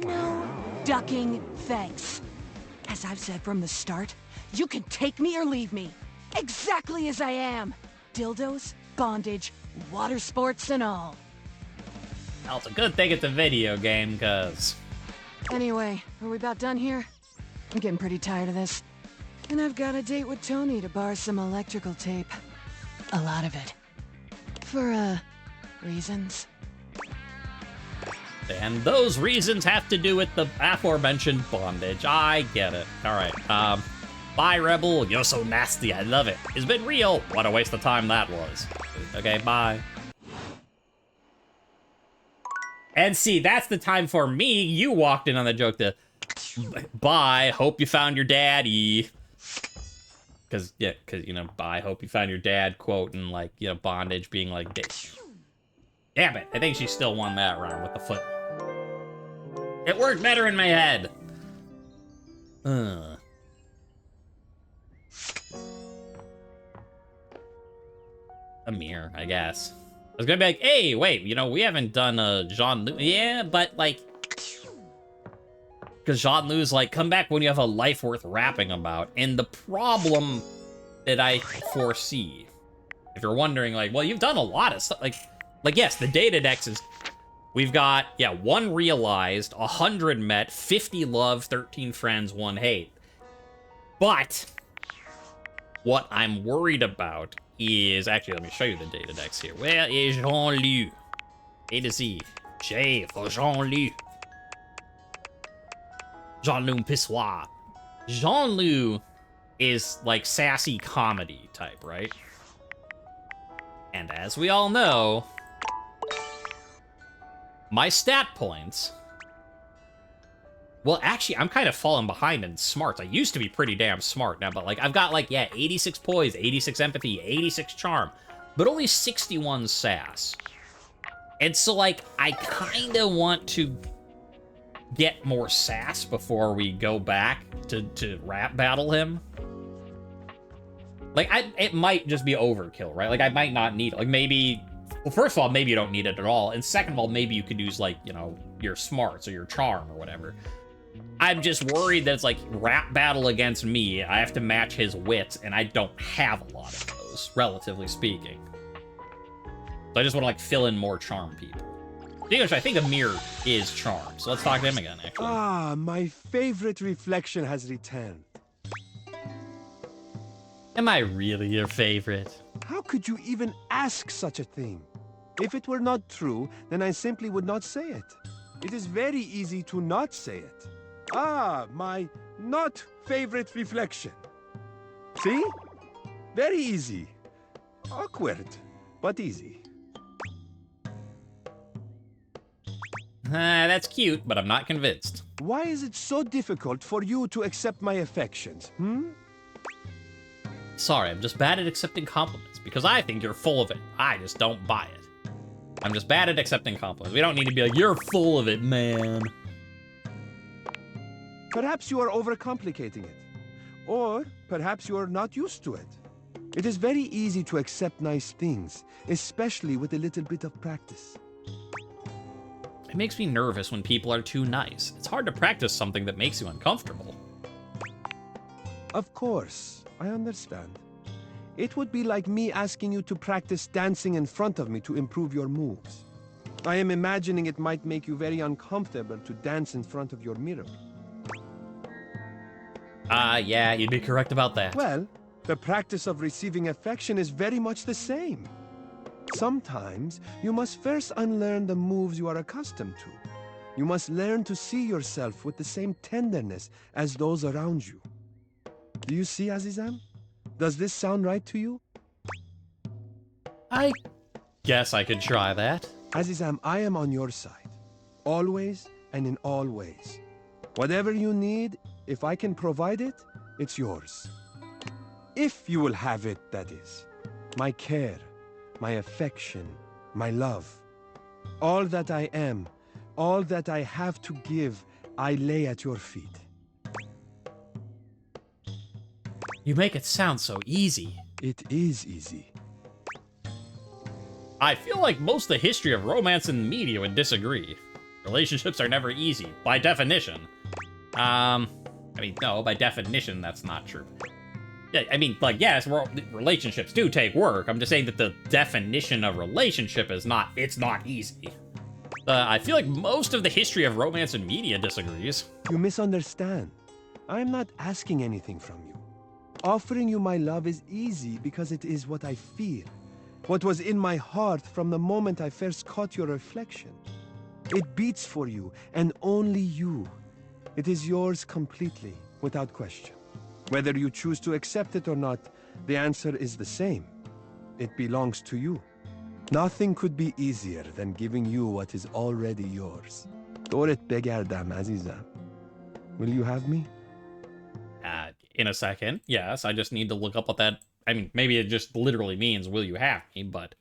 No ducking, thanks. As I've said from the start, you can take me or leave me. Exactly as I am. Dildos, bondage, water sports, and all. Well, it's a good thing it's a video game, cause... Anyway, are we about done here? I'm getting pretty tired of this. And I've got a date with Tony to borrow some electrical tape. A lot of it. For, reasons. And those reasons have to do with the aforementioned bondage. I get it. Alright, bye, Rebel. You're so nasty. I love it. It's been real. What a waste of time that was. Okay, bye. And see, that's the time for me. You walked in on the joke to, bye, hope you found your daddy. Because, you know, bye, hope you found your dad quote and, like, you know, bondage being like, damn it. I think she still won that round with the foot. It worked better in my head. Amir, I guess. I was gonna be like, hey, wait, you know, we haven't done Jean-Luc. Yeah, but like, because Jean-Luc's like, come back when you have a life worth rapping about. And the problem that I foresee, if you're wondering, like, well, you've done a lot of stuff. Like yes, the data dex is, we've got, 1 realized, 100 met, 50 love, 13 friends, 1 hate. But what I'm worried about is, actually, let me show you the data dex here. Where is Jean-Luc? A to Z. J for Jean-Luc. Jean-Luc Pissoir. Jean-Luc is like sassy comedy type, right? And as we all know, my stat points, well, actually, I'm kind of falling behind in smarts. I used to be pretty damn smart now, but like, I've got like, 86 poise, 86 empathy, 86 charm, but only 61 sass. And so like, I kind of want to get more sass before we go back to rap battle him. Like, it might just be overkill, right? Like, I might not need it. Like, maybe, well, first of all, maybe you don't need it at all. And second of all, maybe you could use, like, you know, your smarts or your charm or whatever. I'm just worried that it's like rap battle against me. I have to match his wits, and I don't have a lot of those, relatively speaking. So I just want to, like, fill in more charm people. English, I think Amir is charm, so let's talk to him again, actually. Ah, my favorite reflection has returned. Am I really your favorite? How could you even ask such a thing? If it were not true, then I simply would not say it. It is very easy to not say it. Ah, my not favorite reflection. See? Very easy. Awkward, but easy. That's cute, but I'm not convinced. Why is it so difficult for you to accept my affections, Sorry, I'm just bad at accepting compliments, because I think you're full of it. I just don't buy it. I'm just bad at accepting compliments. We don't need to be like, you're full of it, man. Perhaps you are overcomplicating it. Or perhaps you are not used to it. It is very easy to accept nice things, especially with a little bit of practice. It makes me nervous when people are too nice. It's hard to practice something that makes you uncomfortable. Of course, I understand. It would be like me asking you to practice dancing in front of me to improve your moves. I am imagining it might make you very uncomfortable to dance in front of your mirror. Yeah, you'd be correct about that. Well, the practice of receiving affection is very much the same. Sometimes, you must first unlearn the moves you are accustomed to. You must learn to see yourself with the same tenderness as those around you. Do you see, Azizam? Does this sound right to you? I guess I could try that. Azizam, I am on your side. Always and in all ways. Whatever you need, if I can provide it, it's yours. If you will have it, that is. My care, my affection, my love. All that I am, all that I have to give, I lay at your feet. You make it sound so easy. It is easy. I feel like most of the history of romance in the media would disagree. Relationships are never easy, by definition. I mean, no, by definition, that's not true. Yeah, I mean, like, yes, relationships do take work. I'm just saying that the definition of relationship is not, it's not easy. I feel like most of the history of romance and media disagrees. You misunderstand. I am not asking anything from you. Offering you my love is easy because it is what I feel. what was in my heart from the moment I first caught your reflection. It beats for you, and only you. It is yours completely, without question. Whether you choose to accept it or not, the answer is the same. It belongs to you. Nothing could be easier than giving you what is already yours. دورت بگردم عزیزم. Will you have me? In a second, yes. I just need to look up what that... I mean, maybe it just literally means, will you have me, but...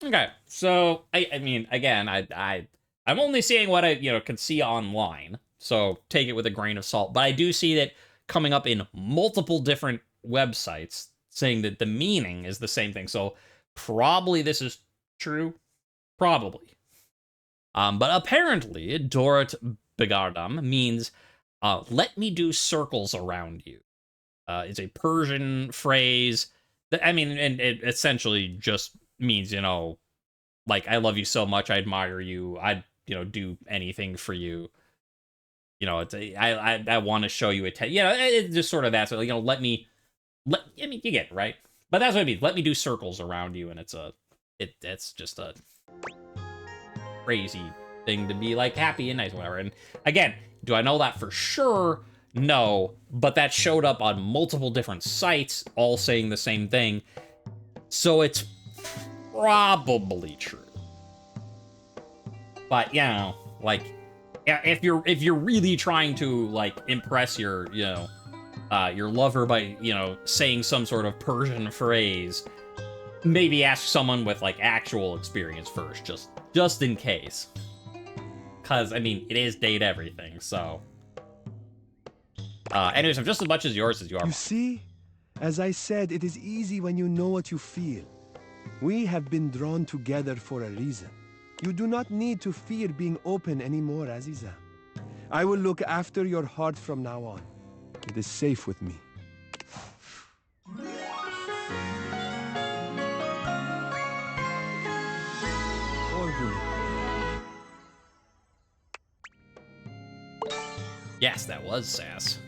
Okay, so, I mean, again, I'm only seeing what I, can see online, so take it with a grain of salt. But I do see that coming up in multiple different websites saying that the meaning is the same thing. So probably this is true. Probably. But apparently, Dorot Begardam means, let me do circles around you. It's a Persian phrase that, I mean, and it essentially just means, like, I love you so much, I admire you, I'd, do anything for you. It's I want to show you it's just sort of that. So, I mean, you get it, right? But that's what it means. Let me do circles around you, and it's just a crazy thing to be like happy and nice, whatever. And again, do I know that for sure? No, but that showed up on multiple different sites, all saying the same thing. So it's probably true. But like, if you're really trying to like impress your lover by saying some sort of Persian phrase, maybe ask someone with like actual experience first, just in case. Cause I mean, it is date everything, so. Anyways, I'm just as much as yours as you are. You see? As I said, it is easy when you know what you feel. We have been drawn together for a reason. You do not need to fear being open anymore, Aziza. I will look after your heart from now on. It is safe with me. Yes, that was sass.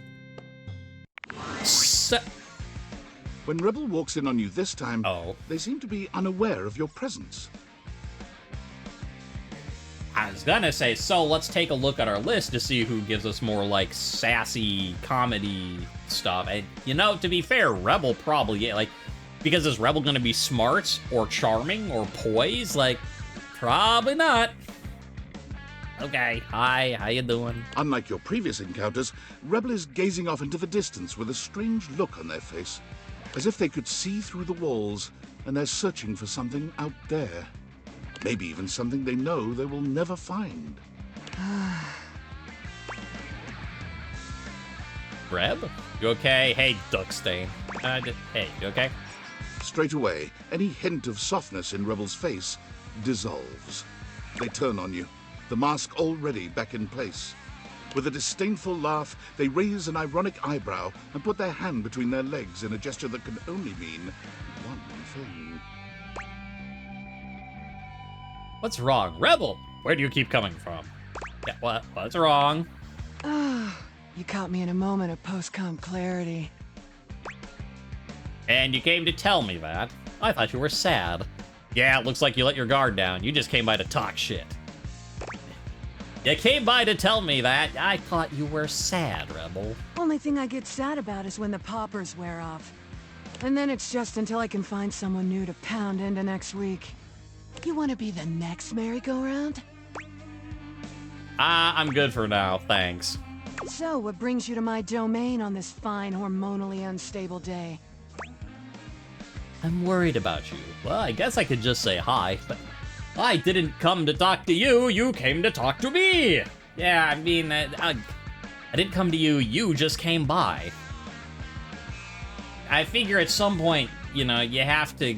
When Rebel walks in on you this time, they seem to be unaware of your presence. I was gonna say, so let's take a look at our list to see who gives us more, like, sassy comedy stuff. And, to be fair, Rebel probably, like, because is Rebel gonna be smart or charming or poised? Like, probably not. Okay, hi, how you doing? Unlike your previous encounters, Rebel is gazing off into the distance with a strange look on their face, as if they could see through the walls and they're searching for something out there. Maybe even something they know they will never find. Reb? You okay? Hey, Duckstain. Hey, you okay? Straight away, any hint of softness in Rebel's face dissolves. They turn on you, the mask already back in place. With a disdainful laugh, they raise an ironic eyebrow and put their hand between their legs in a gesture that can only mean one thing. What's wrong? Rebel! Where do you keep coming from? Yeah, what's wrong? You caught me in a moment of post-com clarity. And you came to tell me that? I thought you were sad. Yeah, it looks like you let your guard down. You just came by to talk shit. You came by to tell me that. I thought you were sad, Rebel. Only thing I get sad about is when the poppers wear off. And then it's just until I can find someone new to pound into next week. You want to be the next merry-go-round? I'm good for now, thanks. So, what brings you to my domain on this fine, hormonally unstable day? I'm worried about you. Well, I guess I could just say hi, but I didn't come to talk to you, you came to talk to me! Yeah, I mean, I didn't come to you, you just came by. I figure at some point, you have to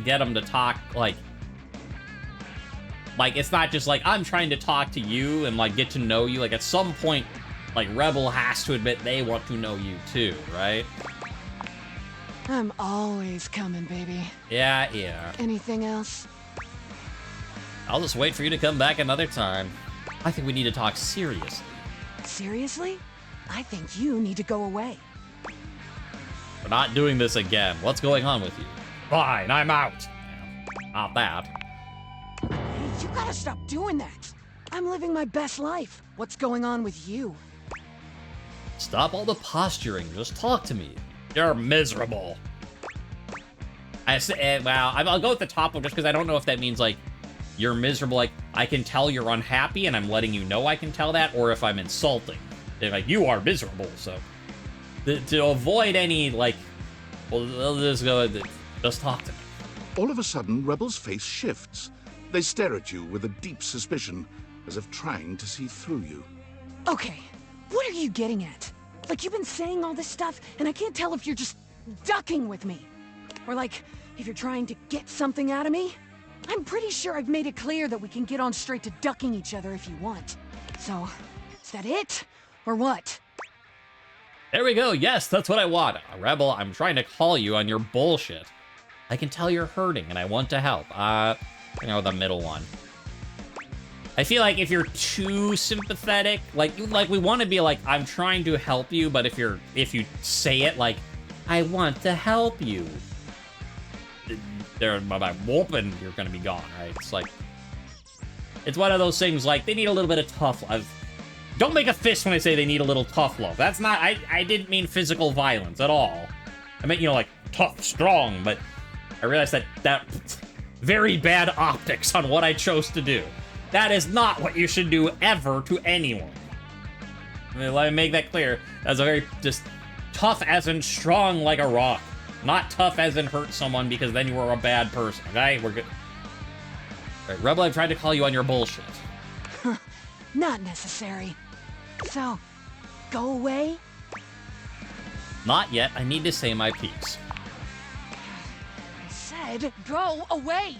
get them to talk, like, it's not just like, I'm trying to talk to you and, like, get to know you. Like, at some point, like, Rebel has to admit they want to know you, too, right? I'm always coming, baby. Yeah. Anything else? I'll just wait for you to come back another time. I think we need to talk seriously. Seriously? I think you need to go away. We're not doing this again. What's going on with you? Fine, I'm out. Not that. Hey, you gotta stop doing that. I'm living my best life. What's going on with you? Stop all the posturing. Just talk to me. You're miserable. Well, I'll go with the top one just because I don't know if that means, like, you're miserable. Like, I can tell you're unhappy and I'm letting you know I can tell that, or if I'm insulting. They're like, you are miserable, so. To avoid any, like, well, just go, just talk to me. All of a sudden, Rebel's face shifts. They stare at you with a deep suspicion, as if trying to see through you. Okay, what are you getting at? Like, you've been saying all this stuff, and I can't tell if you're just ducking with me. Or like, if you're trying to get something out of me. I'm pretty sure I've made it clear that we can get on straight to ducking each other if you want. So, is that it? Or what? There we go. Yes, that's what I want. Rebel, I'm trying to call you on your bullshit. I can tell you're hurting and I want to help. The middle one. I feel like if you're too sympathetic, like we want to be like, I'm trying to help you, but if you say it like, I want to help you, they're by whooping, you're gonna be gone, right? It's like, it's one of those things like they need a little bit of tough love. Don't make a fist when I say they need a little tough love. That's not, I didn't mean physical violence at all. I meant, like, tough, strong, but I realized that very bad optics on what I chose to do. That is not what you should do ever to anyone. Let me make that clear. That's a very, just, tough as in strong like a rock. Not tough as in hurt someone because then you were a bad person, okay? We're good. All right, Rebel, I've tried to call you on your bullshit. Not necessary. So, go away? Not yet. I need to say my piece. I said, go away!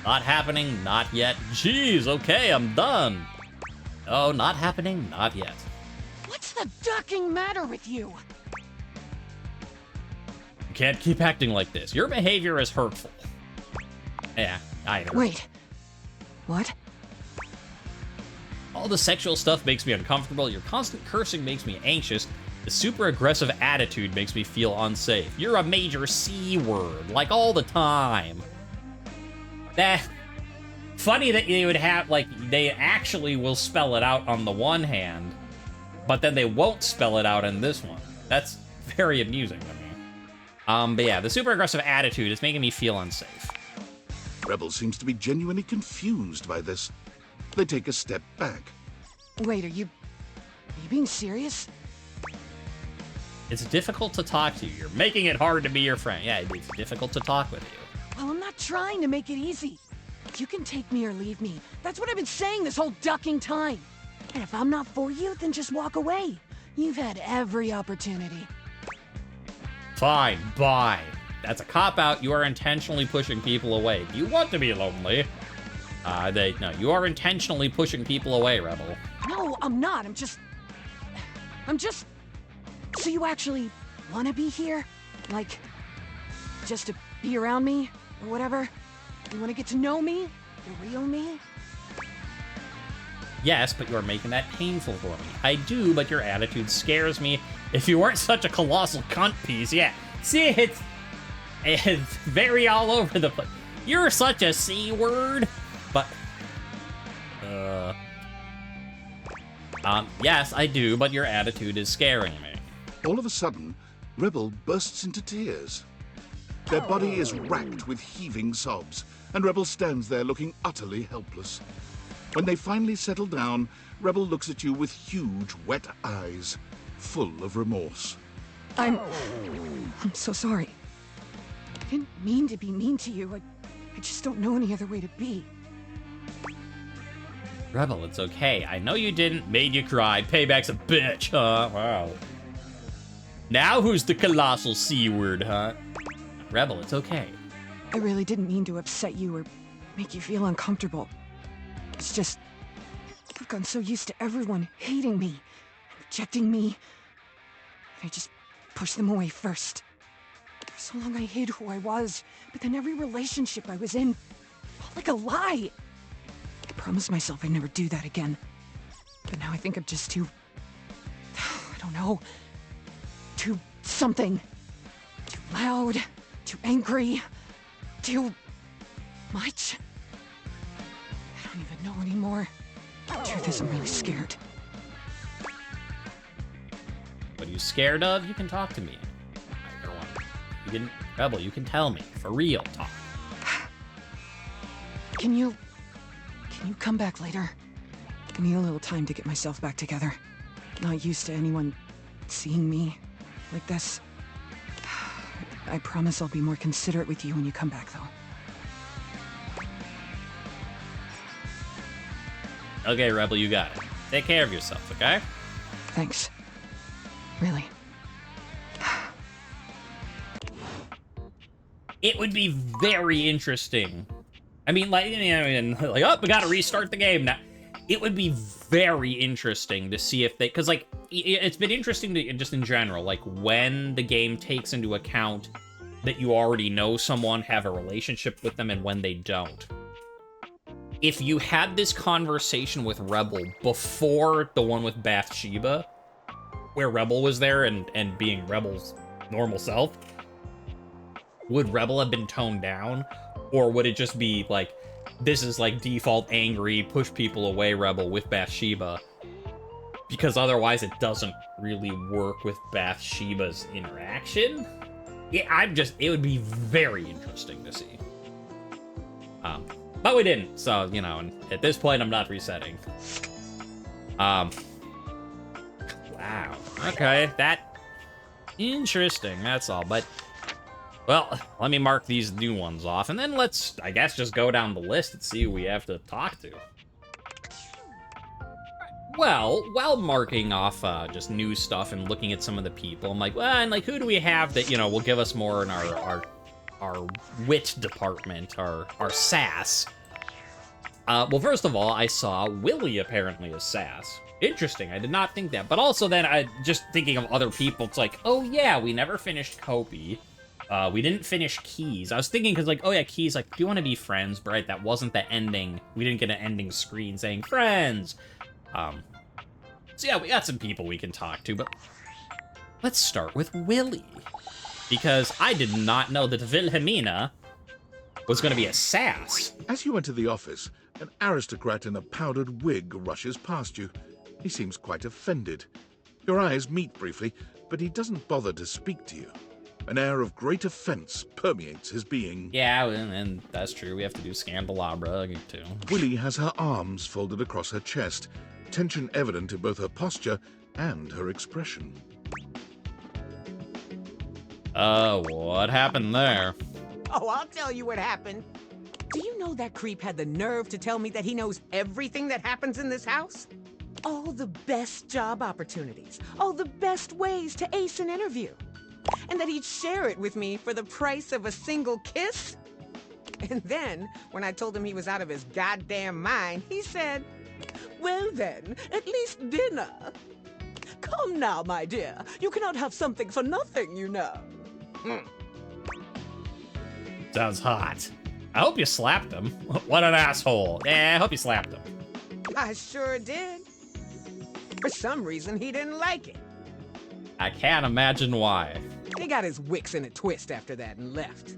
Not happening, not yet. Jeez, okay, I'm done. Oh, not happening, not yet. What's the ducking matter with you? You can't keep acting like this. Your behavior is hurtful. Yeah, I know. Wait. What? All the sexual stuff makes me uncomfortable. Your constant cursing makes me anxious. The super aggressive attitude makes me feel unsafe. You're a major C word, like all the time. Funny that they would have, like, they actually will spell it out on the one hand, but then they won't spell it out in this one. That's very amusing to me. But yeah, the super aggressive attitude is making me feel unsafe. Rebel seems to be genuinely confused by this. They take a step back. Wait, are you being serious? It's difficult to talk to you. You're making it hard to be your friend. Yeah, it's difficult to talk with you. Well, I'm not trying to make it easy. You can take me or leave me. That's what I've been saying this whole ducking time. And if I'm not for you, then just walk away. You've had every opportunity. Fine, bye. That's a cop-out. You are intentionally pushing people away. Do you want to be lonely? No, you are intentionally pushing people away, Rebel. No, I'm not. I'm just... So you actually want to be here? Like, just to be around me? Or whatever? You want to get to know me? The real me? Yes, but you're making that painful for me. I do, but your attitude scares me. If you weren't such a colossal cunt piece, yeah. See, it's very all over the place. You're such a C word, but... yes, I do, but your attitude is scaring me. All of a sudden, Rebel bursts into tears. Their body is racked with heaving sobs, and Rebel stands there looking utterly helpless. When they finally settle down, Rebel looks at you with huge, wet eyes, full of remorse. I'm so sorry. I didn't mean to be mean to you. I just don't know any other way to be. Rebel, it's okay. I know you didn't. Made you cry. Payback's a bitch, huh? Wow. Now who's the colossal C word, huh? Rebel, it's okay. I really didn't mean to upset you or make you feel uncomfortable. It's just... I've gotten so used to everyone hating me and rejecting me. I just pushed them away first. For so long I hid who I was, but then every relationship I was in felt like a lie. I promised myself I'd never do that again. But now I think I'm just too... I don't know... too something. Too loud, too angry, Too much? I don't even know anymore. Truth is, I'm really scared. What are you scared of? You can talk to me. Either one. You can, Rebel, you can tell me. For real, talk. Can you come back later? I need a little time to get myself back together. Not used to anyone seeing me like this. I promise I'll be more considerate with you when you come back, though. Okay, Rebel, you got it. Take care of yourself, okay? Thanks. Really. It would be very interesting. I mean, like, oh, we gotta restart the game now. It would be very interesting to see if they, because, like, it's been interesting to, just in general, like, when the game takes into account that you already know someone, have a relationship with them, and when they don't. If you had this conversation with Rebel before the one with Bathsheba, where Rebel was there and being Rebel's normal self, would Rebel have been toned down? Or would it just be like, this is like default angry, push people away Rebel with Bathsheba? Because otherwise it doesn't really work with Bathsheba's interaction? Yeah, it would be very interesting to see. But we didn't, so, you know, and at this point I'm not resetting. Wow. Okay, that... Interesting, that's all, but... Well, let me mark these new ones off, and then let's, I guess, just go down the list and see who we have to talk to. Well, while marking off just new stuff and looking at some of the people, I'm like, well, and like, who do we have that, you know, will give us more in our wit department, our sass? Well, first of all, I saw Willie apparently as sass. Interesting, I did not think that. But also then, just thinking of other people, it's like, oh yeah, we never finished Kopi. We didn't finish Keys. I was thinking, because like, oh yeah, Keys, like, do you want to be friends? But right, that wasn't the ending. We didn't get an ending screen saying friends. So yeah, we got some people we can talk to, but let's start with Willie. Because I did not know that Wilhelmina was going to be a sass. As you enter the office, an aristocrat in a powdered wig rushes past you. He seems quite offended. Your eyes meet briefly, but he doesn't bother to speak to you. An air of great offense permeates his being. Yeah, and that's true. We have to do Scandalabra, too. Willie has her arms folded across her chest, tension evident in both her posture and her expression. What happened there? Oh, I'll tell you what happened. Do you know that creep had the nerve to tell me that he knows everything that happens in this house? All the best job opportunities, all the best ways to ace an interview. And that he'd share it with me for the price of a single kiss? And then, when I told him he was out of his goddamn mind, he said, well then, at least dinner. Come now, my dear. You cannot have something for nothing, you know. Sounds hot. I hope you slapped him. What an asshole. Yeah, I hope you slapped him. I sure did. For some reason, he didn't like it. I can't imagine why. He got his wicks in a twist after that and left.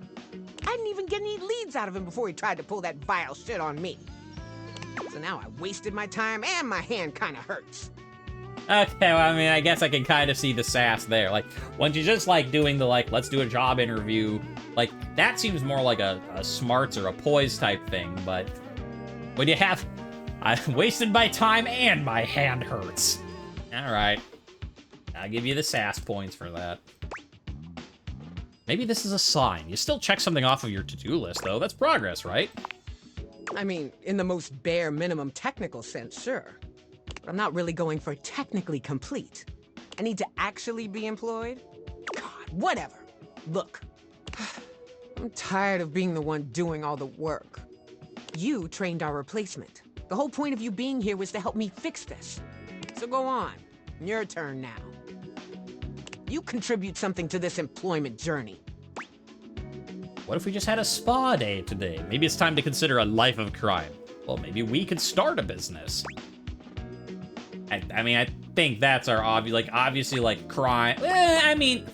I didn't even get any leads out of him before he tried to pull that vile shit on me. So now I wasted my time and my hand kind of hurts. Okay, well, I mean, I guess I can kind of see the sass there. Like, when you're just, like, doing the, like, let's do a job interview, like, that seems more like a smarts or a poise type thing, but when you have, I wasted my time and my hand hurts. All right. I'll give you the sass points for that. Maybe this is a sign. You still check something off of your to-do list, though. That's progress, right? I mean, in the most bare minimum technical sense, sure. But I'm not really going for technically complete. I need to actually be employed? God, whatever. Look, I'm tired of being the one doing all the work. You trained our replacement. The whole point of you being here was to help me fix this. So go on. Your turn now. You contribute something to this employment journey. What if we just had a spa day today? Maybe it's time to consider a life of crime. Well, maybe we could start a business. I mean, I think that's our obviously, like, crime. I mean,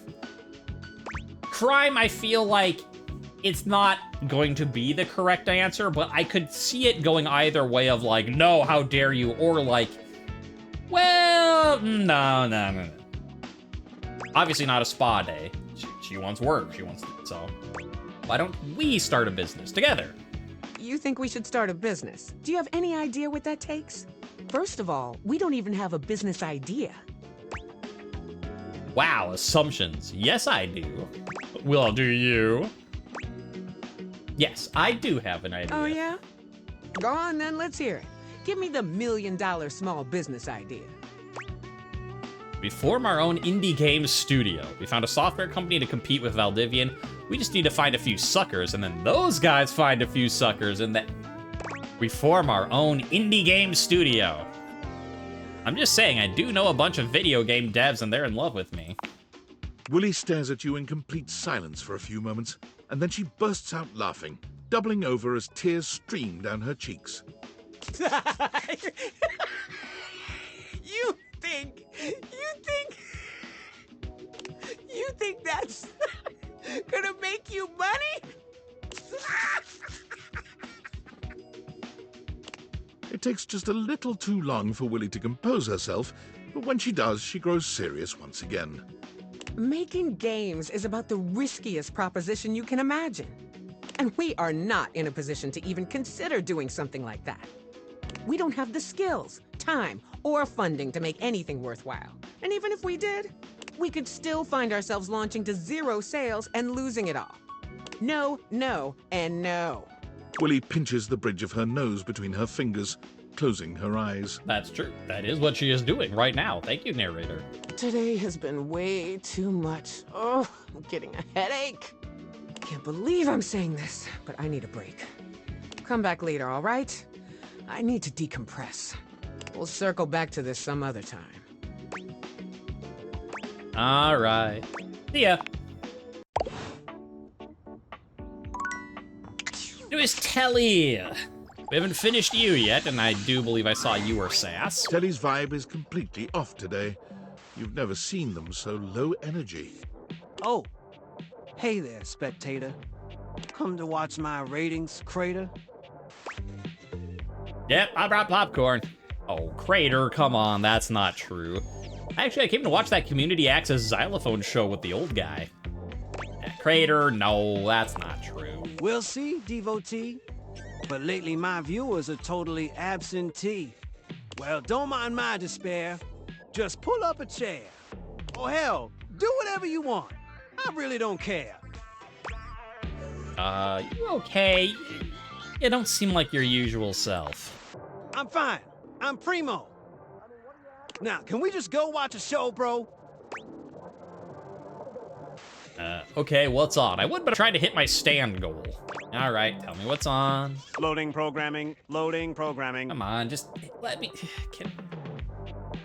crime, I feel like, it's not going to be the correct answer, but I could see it going either way of like, no, how dare you, or like, well, no. Obviously not a spa day. She wants work, so why don't we start a business together? You think we should start a business? Do you have any idea what that takes? First of all, we don't even have a business idea. Wow, assumptions. Yes, I do. Well, do you? Yes, I do have an idea. Oh, yeah? Go on then, let's hear it. Give me the $1 million small business idea. We form our own indie game studio. We found a software company to compete with Valdivian. We just need to find a few suckers, and then those guys find a few suckers, and then we form our own indie game studio. I'm just saying, I do know a bunch of video game devs, and they're in love with me. Willy stares at you in complete silence for a few moments, and then she bursts out laughing, doubling over as tears stream down her cheeks. You think that's gonna make you money? It takes just a little too long for Willy to compose herself, but when she does, she grows serious once again. Making games is about the riskiest proposition you can imagine. And we are not in a position to even consider doing something like that. We don't have the skills, time, or funding to make anything worthwhile. And even if we did, we could still find ourselves launching to 0 sales and losing it all. No, no, and no. Willy pinches the bridge of her nose between her fingers, closing her eyes. That's true. That is what she is doing right now. Thank you, narrator. Today has been way too much. Oh, I'm getting a headache. Can't believe I'm saying this, but I need a break. Come back later, all right? I need to decompress. We'll circle back to this some other time. All right. See ya. It was Telly. We haven't finished you yet, and I do believe I saw you were Sass. Telly's vibe is completely off today. You've never seen them so low energy. Oh, hey there, spectator. Come to watch my ratings crater? Yep, I brought popcorn. Oh, Crater, come on, that's not true. Actually, I came to watch that community access xylophone show with the old guy. Yeah, Crater, no, that's not true. We'll see, devotee. But lately my viewers are totally absentee. Well, don't mind my despair. Just pull up a chair. Or hell, do whatever you want. I really don't care. You okay? You don't seem like your usual self. I'm fine. I'm primo. Now, can we just go watch a show, bro? Okay, what's on? I would, but I'm trying to hit my stand goal. All right, tell me what's on. Loading programming. Loading programming. Come on, just let me...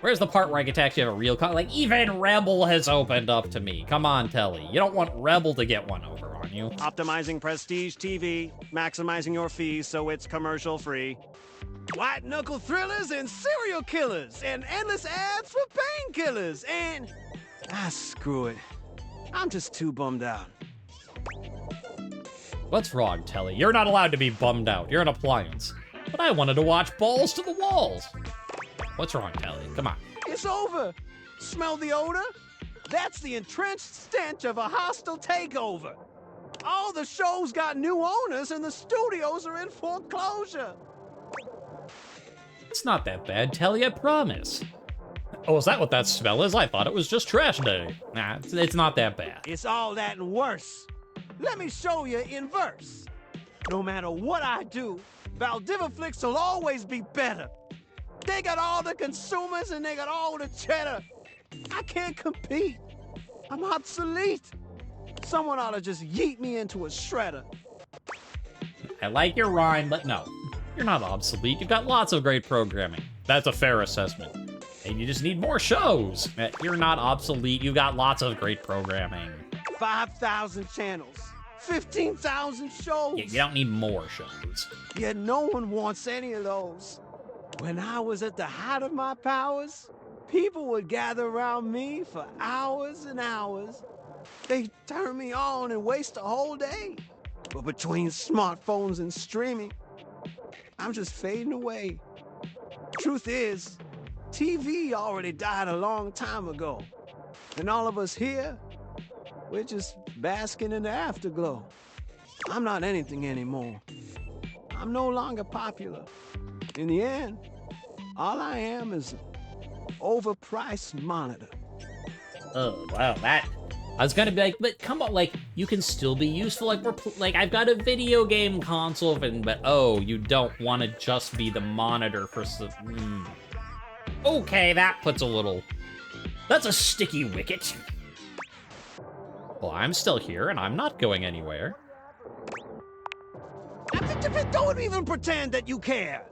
Where's the part where I get to actually have a real like, even Rebel has opened up to me. Come on, Telly. You don't want Rebel to get one over on you. Optimizing prestige TV, maximizing your fees so it's commercial free. White knuckle thrillers and serial killers and endless ads for painkillers and... screw it. I'm just too bummed out. What's wrong, Telly? You're not allowed to be bummed out. You're an appliance. But I wanted to watch Balls to the Walls. What's wrong, Telly? Come on. It's over. Smell the odor? That's the entrenched stench of a hostile takeover. All the shows got new owners and the studios are in foreclosure. It's not that bad, Telly, I promise. Oh, is that what that smell is? I thought it was just trash day. Nah, it's not that bad. It's all that and worse. Let me show you in verse. No matter what I do, Valdiviflix will always be better. They got all the consumers and they got all the cheddar. I can't compete. I'm obsolete. Someone ought to just yeet me into a shredder. I like your rhyme, but no. You're not obsolete. You've got lots of great programming. That's a fair assessment. And you just need more shows. You're not obsolete. You've got lots of great programming. 5,000 channels. 15,000 shows. You don't need more shows. Yet no one wants any of those. When I was at the height of my powers, people would gather around me for hours and hours. They'd turn me on and waste a whole day. But between smartphones and streaming, I'm just fading away. Truth is, TV already died a long time ago. And all of us here, we're just basking in the afterglow. I'm not anything anymore. I'm no longer popular. In the end, all I am is an overpriced monitor. Oh, wow, that... I was gonna be like, but come on, like, you can still be useful, like, like, I've got a video game console, but, oh, you don't want to just be the monitor for some... Okay, that puts a little... That's a sticky wicket. Well, I'm still here, and I'm not going anywhere. Don't even pretend that you care.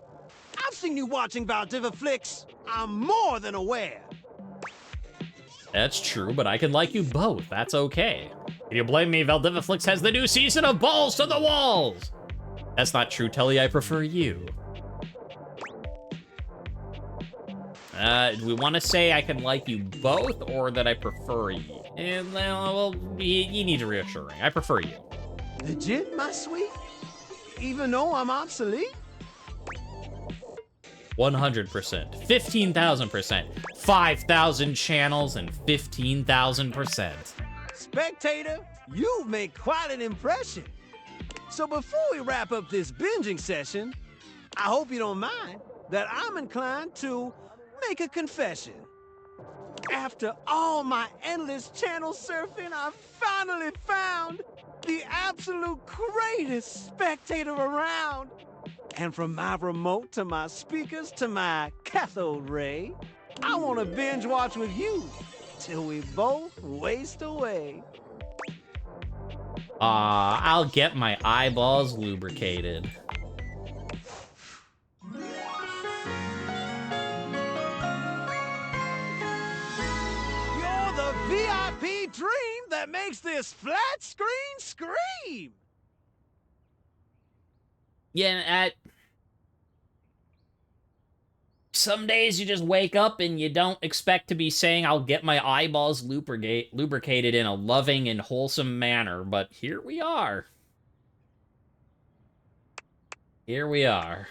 I've seen you watching Valdiva flicks. I'm more than aware. That's true, but I can like you both. That's okay. If you blame me, Valdiviflix has the new season of Balls to the Walls! That's not true, Telly. I prefer you. Do we want to say I can like you both, or that I prefer you? And, well, you need reassuring. I prefer you. Legit, my sweet? Even though I'm obsolete? 100%. 15,000%. 5,000 channels and 15,000%. Spectator, you've made quite an impression. So before we wrap up this binging session, I hope you don't mind that I'm inclined to make a confession. After all my endless channel surfing, I finally found the absolute greatest spectator around. And from my remote to my speakers to my cathode ray, I want to binge watch with you till we both waste away. I'll get my eyeballs lubricated. You're the VIP dream that makes this flat screen scream. Yeah, some days you just wake up and you don't expect to be saying, I'll get my eyeballs lubricated in a loving and wholesome manner, but here we are. Here we are.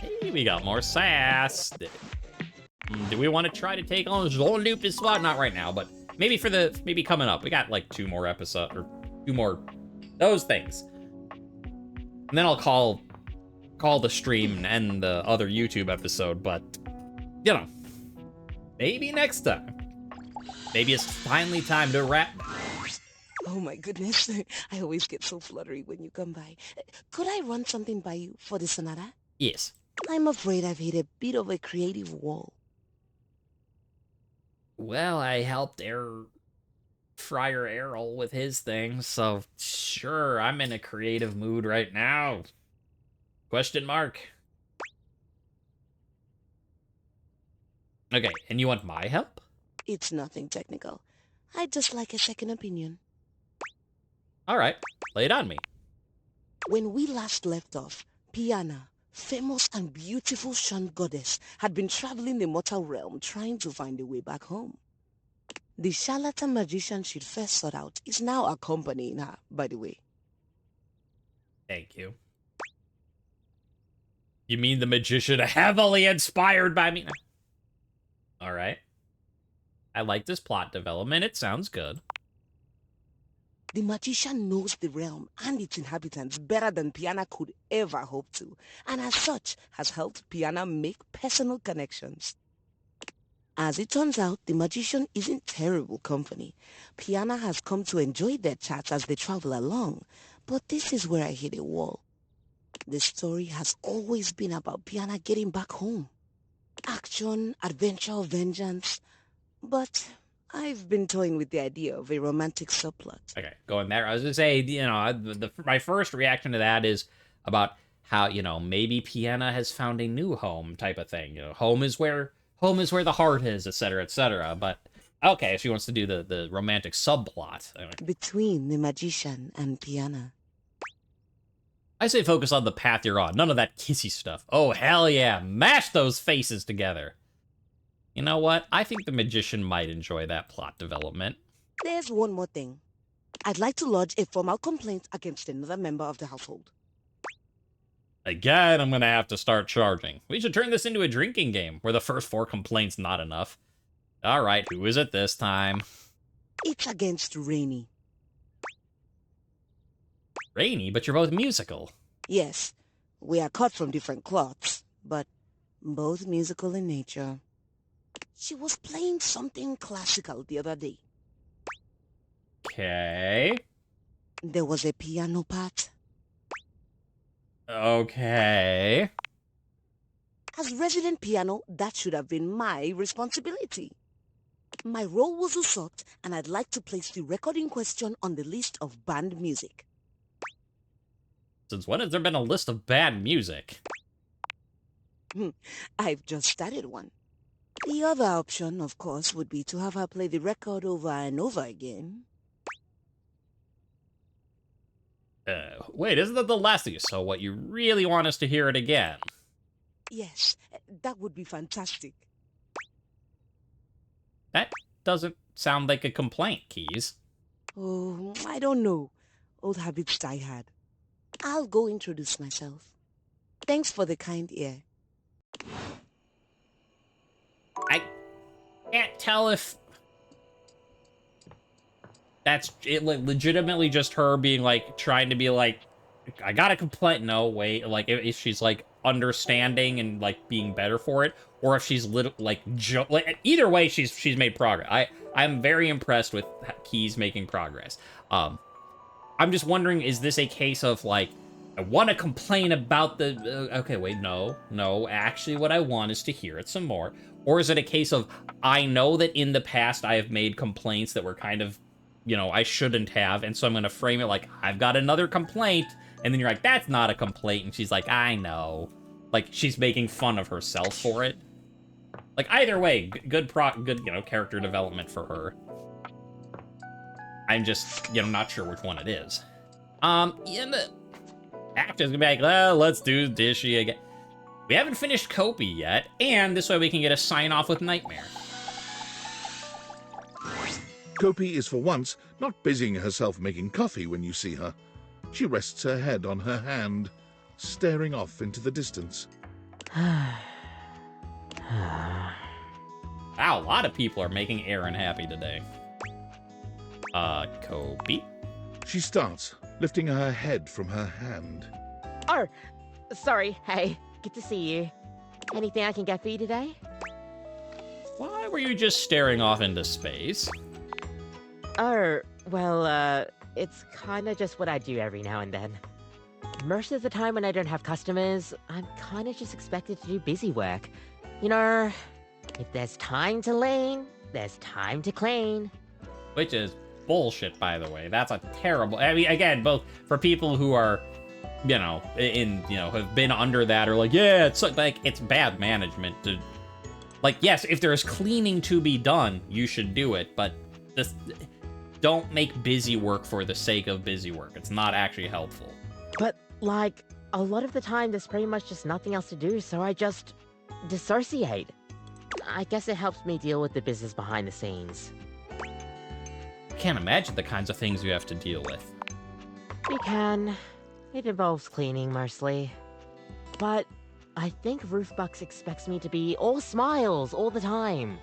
Hey, we got more sass. Do we want to try to take on Jean-Lupus spot? Not right now, but maybe maybe coming up. We got like 2 more episodes, or 2 more, those things. And then I'll call the stream and end the other YouTube episode, but, you know, maybe next time. Maybe it's finally time to wrap. Oh my goodness, I always get so fluttery when you come by. Could I run something by you for the sonata? Yes. I'm afraid I've hit a bit of a creative wall. Well, I helped Friar Errol with his thing, so sure, I'm in a creative mood right now. Question mark. Okay, and you want my help? It's nothing technical. I'd just like a second opinion. All right, lay it on me. When we last left off, Piana, famous and beautiful sun goddess, had been traveling the mortal realm trying to find a way back home. The charlatan magician she'd first sought out is now accompanying her, by the way. Thank you. You mean the magician heavily inspired by me? All right. I like this plot development. It sounds good. The magician knows the realm and its inhabitants better than Piana could ever hope to, and as such has helped Piana make personal connections. As it turns out, the magician isn't terrible company. Piana has come to enjoy their chats as they travel along, but this is where I hit a wall. The story has always been about Piana getting back home. Action, adventure, vengeance, but I've been toying with the idea of a romantic subplot. Okay, going there. I was gonna say, you know, my first reaction to that is about how, you know, maybe Piana has found a new home type of thing. You know, home is where the heart is, etc., etc. But okay, she wants to do the romantic subplot. Anyway. Between the magician and Piana. I say focus on the path you're on. None of that kissy stuff. Oh, hell yeah. Mash those faces together. You know what? I think the magician might enjoy that plot development. There's one more thing. I'd like to lodge a formal complaint against another member of the household. Again, I'm gonna have to start charging. We should turn this into a drinking game, where the first 4 complaints not enough. Alright, who is it this time? It's against Rainy. Rainy, but you're both musical. Yes, we are cut from different cloths, but both musical in nature. She was playing something classical the other day. Okay. There was a piano part. Okay. As resident piano, that should have been my responsibility. My role was usurped, and I'd like to place the record in question on the list of banned music. Since when has there been a list of bad music? I've just started one. The other option, of course, would be to have her play the record over and over again. Wait, isn't that the last of you? So what, you really want us to hear it again? Yes, that would be fantastic. That doesn't sound like a complaint, Keys. Oh, I don't know. Old habits die hard. I'll go introduce myself. Thanks for the kind ear. I can't tell if that's it, legitimately just her being like, trying to be like, I got a complaint. No, wait, like if she's like understanding and like being better for it, or if she's like either way, she's made progress. I'm very impressed with Keys making progress. I'm just wondering, is this a case of like, I want to complain about the okay, wait, no, actually what I want is to hear it some more. Or is it a case of, I know that in the past I have made complaints that were kind of, you know, I shouldn't have, and so I'm going to frame it like, I've got another complaint, and then you're like, that's not a complaint, and she's like, I know. Like, she's making fun of herself for it. Like, either way, good, you know, character development for her. I'm just, you know, not sure which one it is. In the actor's gonna be like, well, let's do Dishy again. We haven't finished Kopi yet, and this way we can get a sign-off with Nightmare. Kopi is for once not busying herself making coffee when you see her. She rests her head on her hand, staring off into the distance. Wow, a lot of people are making Aaron happy today. Kopi? She starts, lifting her head from her hand. Oh, sorry. Hey, good to see you. Anything I can get for you today? Why were you just staring off into space? Oh, well, it's kinda just what I do every now and then. Most of the time when I don't have customers, I'm kinda just expected to do busy work. You know, if there's time to lean, there's time to clean. Which is bullshit, by the way. That's a terrible... I mean, again, both for people who are, you know, have been under that, or like, yeah, it's like, it's bad management to... Like, yes, if there's cleaning to be done, you should do it, but this... Don't make busy work for the sake of busy work. It's not actually helpful. But, like, a lot of the time there's pretty much just nothing else to do, so I just dissociate. I guess it helps me deal with the business behind the scenes. I can't imagine the kinds of things you have to deal with. You can. It involves cleaning, mostly. But I think Roofbucks expects me to be all smiles all the time.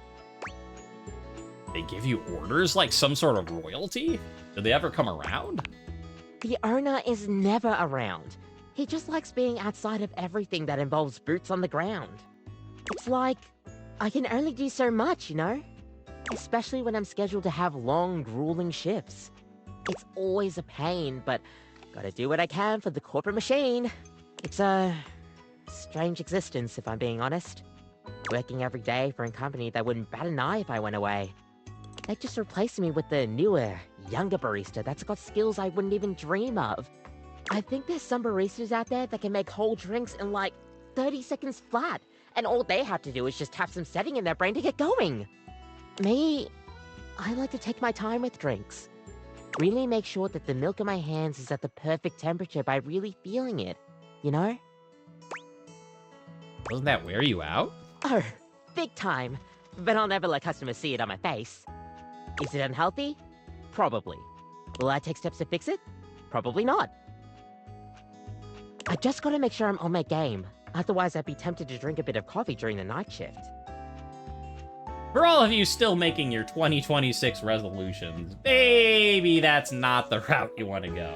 They give you orders like some sort of royalty? Did they ever come around? The owner is never around. He just likes being outside of everything that involves boots on the ground. It's like, I can only do so much, you know? Especially when I'm scheduled to have long, grueling shifts. It's always a pain, but gotta do what I can for the corporate machine. It's a strange existence, if I'm being honest. Working every day for a company that wouldn't bat an eye if I went away. They just replaced me with the newer, younger barista that's got skills I wouldn't even dream of. I think there's some baristas out there that can make whole drinks in like 30 seconds flat, and all they have to do is just have some setting in their brain to get going. Me, I like to take my time with drinks. Really make sure that the milk in my hands is at the perfect temperature by really feeling it, you know? Doesn't that wear you out? Oh, big time. But I'll never let customers see it on my face. Is it unhealthy? Probably. Will I take steps to fix it? Probably not. I just gotta make sure I'm on my game. Otherwise, I'd be tempted to drink a bit of coffee during the night shift. For all of you still making your 2026 resolutions, maybe that's not the route you want to go.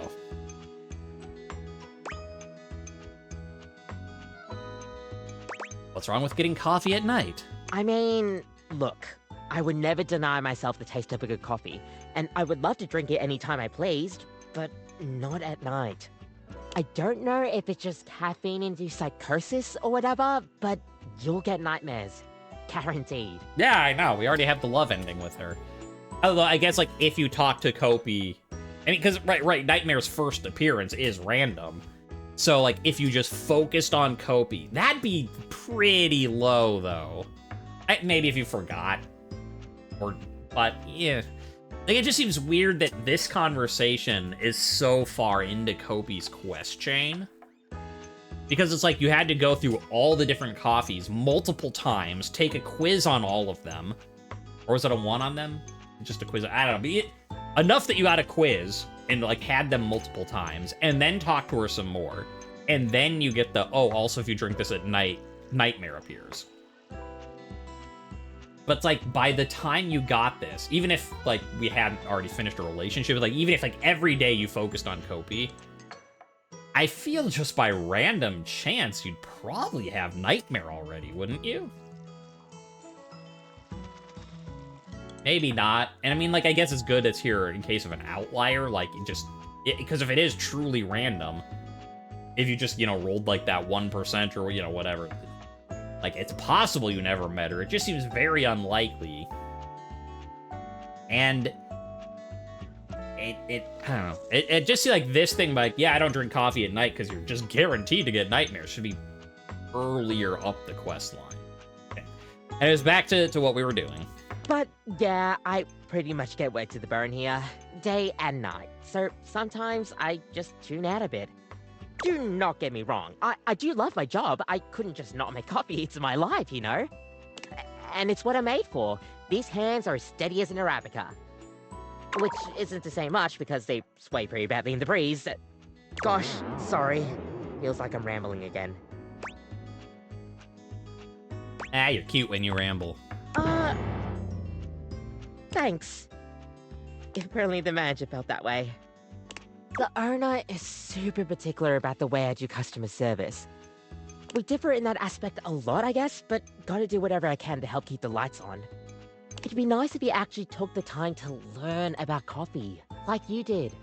What's wrong with getting coffee at night? I mean, look, I would never deny myself the taste of a good coffee, and I would love to drink it anytime I pleased, but not at night. I don't know if it's just caffeine-induced psychosis or whatever, but you'll get nightmares. Guaranteed. Yeah, I know. We already have the love ending with her. Although, I guess, like, if you talk to Kopi... I mean, because, right, Nightmare's first appearance is random. So, like, if you just focused on Kopi, that'd be pretty low, though. Maybe if you forgot. But, yeah. Like, it just seems weird that this conversation is so far into Kopi's quest chain. Because it's like you had to go through all the different coffees multiple times, take a quiz on all of them. Or was it a 1 on them? Just a quiz. I don't know. But enough that you got a quiz and, like, had them multiple times, and then talk to her some more. And then you get the, oh, also if you drink this at night, Nightmare appears. But, like, by the time you got this, even if, like, we hadn't already finished a relationship, like, even if, like, every day you focused on Kopi, I feel just by random chance you'd probably have Nightmare already, wouldn't you? Maybe not. And I mean, like, I guess it's good it's here in case of an outlier, like, because if it is truly random, if you just, you know, rolled, like, that 1% or, you know, whatever, like, it's possible you never met her. It just seems very unlikely. And I don't know. It just seems like this thing, like, yeah, I don't drink coffee at night because you're just guaranteed to get nightmares, should be earlier up the quest line. Okay. And it's back to what we were doing. But yeah, I pretty much get wet to the bone here, day and night. So sometimes I just tune out a bit. Do not get me wrong, I do love my job. I couldn't just not make coffee, it's my life, you know? And it's what I'm made for. These hands are as steady as an Arabica. Which isn't to say much because they sway pretty badly in the breeze. Gosh, sorry. Feels like I'm rambling again. Ah, you're cute when you ramble. Thanks. Apparently the manager felt that way. The owner is super particular about the way I do customer service. We differ in that aspect a lot, I guess, but gotta do whatever I can to help keep the lights on. It'd be nice if you actually took the time to learn about coffee, like you did.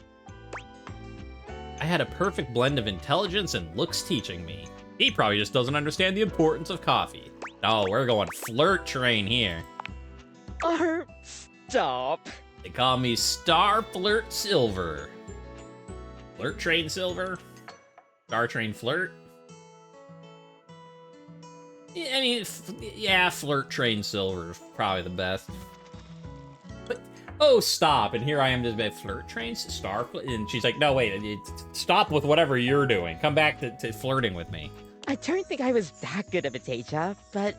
I had a perfect blend of intelligence and looks teaching me. He probably just doesn't understand the importance of coffee. Oh, we're going flirt train here. Oh, stop. They call me Star Flirt Silver. Flirt Train Silver? Star Train Flirt? I mean, yeah, Flirt Train Silver is probably the best. But, oh, stop. And here I am just by Flirt Train Star. And she's like, no, wait, stop with whatever you're doing. Come back to flirting with me. I don't think I was that good of a teacher, but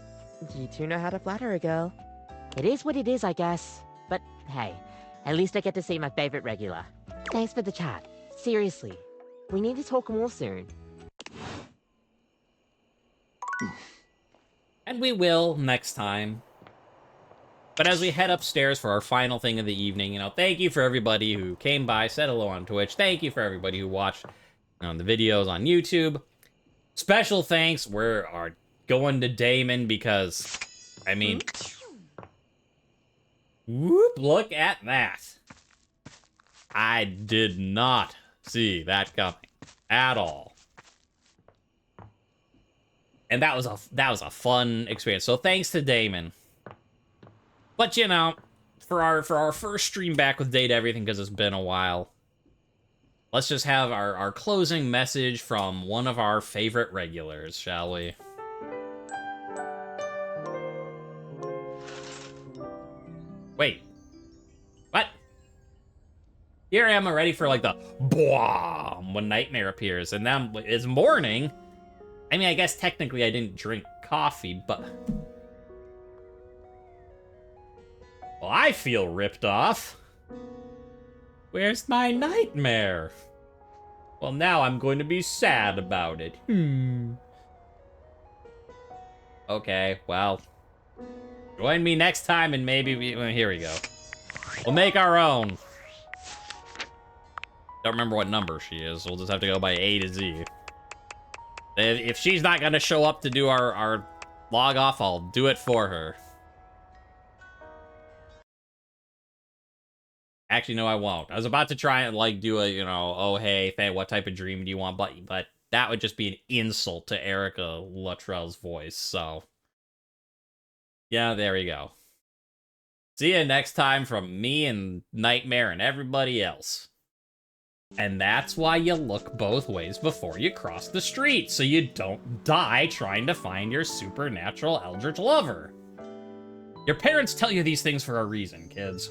you do know how to flatter a girl. It is what it is, I guess. But hey, at least I get to see my favorite regular. Thanks for the chat. Seriously, we need to talk more soon. And we will next time. But as we head upstairs for our final thing of the evening, you know, thank you for everybody who came by, said hello on Twitch. Thank you for everybody who watched the videos on YouTube. Special thanks, we're going to Damon because, I mean, whoop, look at that. I did not see that coming at all. And that was a fun experience. So thanks to Damon. But you know, for our first stream back with Date Everything, because it's been a while, let's just have our closing message from one of our favorite regulars, shall we? Wait. What? Here I am ready for like the BWAM when Nightmare appears, and then it's morning. I mean, I guess technically I didn't drink coffee, but... Well, I feel ripped off. Where's my nightmare? Well, now I'm going to be sad about it. Okay, well. Join me next time and maybe we... Well, here we go. We'll make our own. Don't remember what number she is. We'll just have to go by A to Z. If she's not gonna show up to do our log off, I'll do it for her. Actually, no, I won't. I was about to try and, like, do a, you know, oh, hey, Faye, what type of dream do you want? But that would just be an insult to Erica Luttrell's voice, so... Yeah, there we go. See you next time from me and Nightmare and everybody else. And that's why you look both ways before you cross the street, so you don't die trying to find your supernatural eldritch lover. Your parents tell you these things for a reason, kids.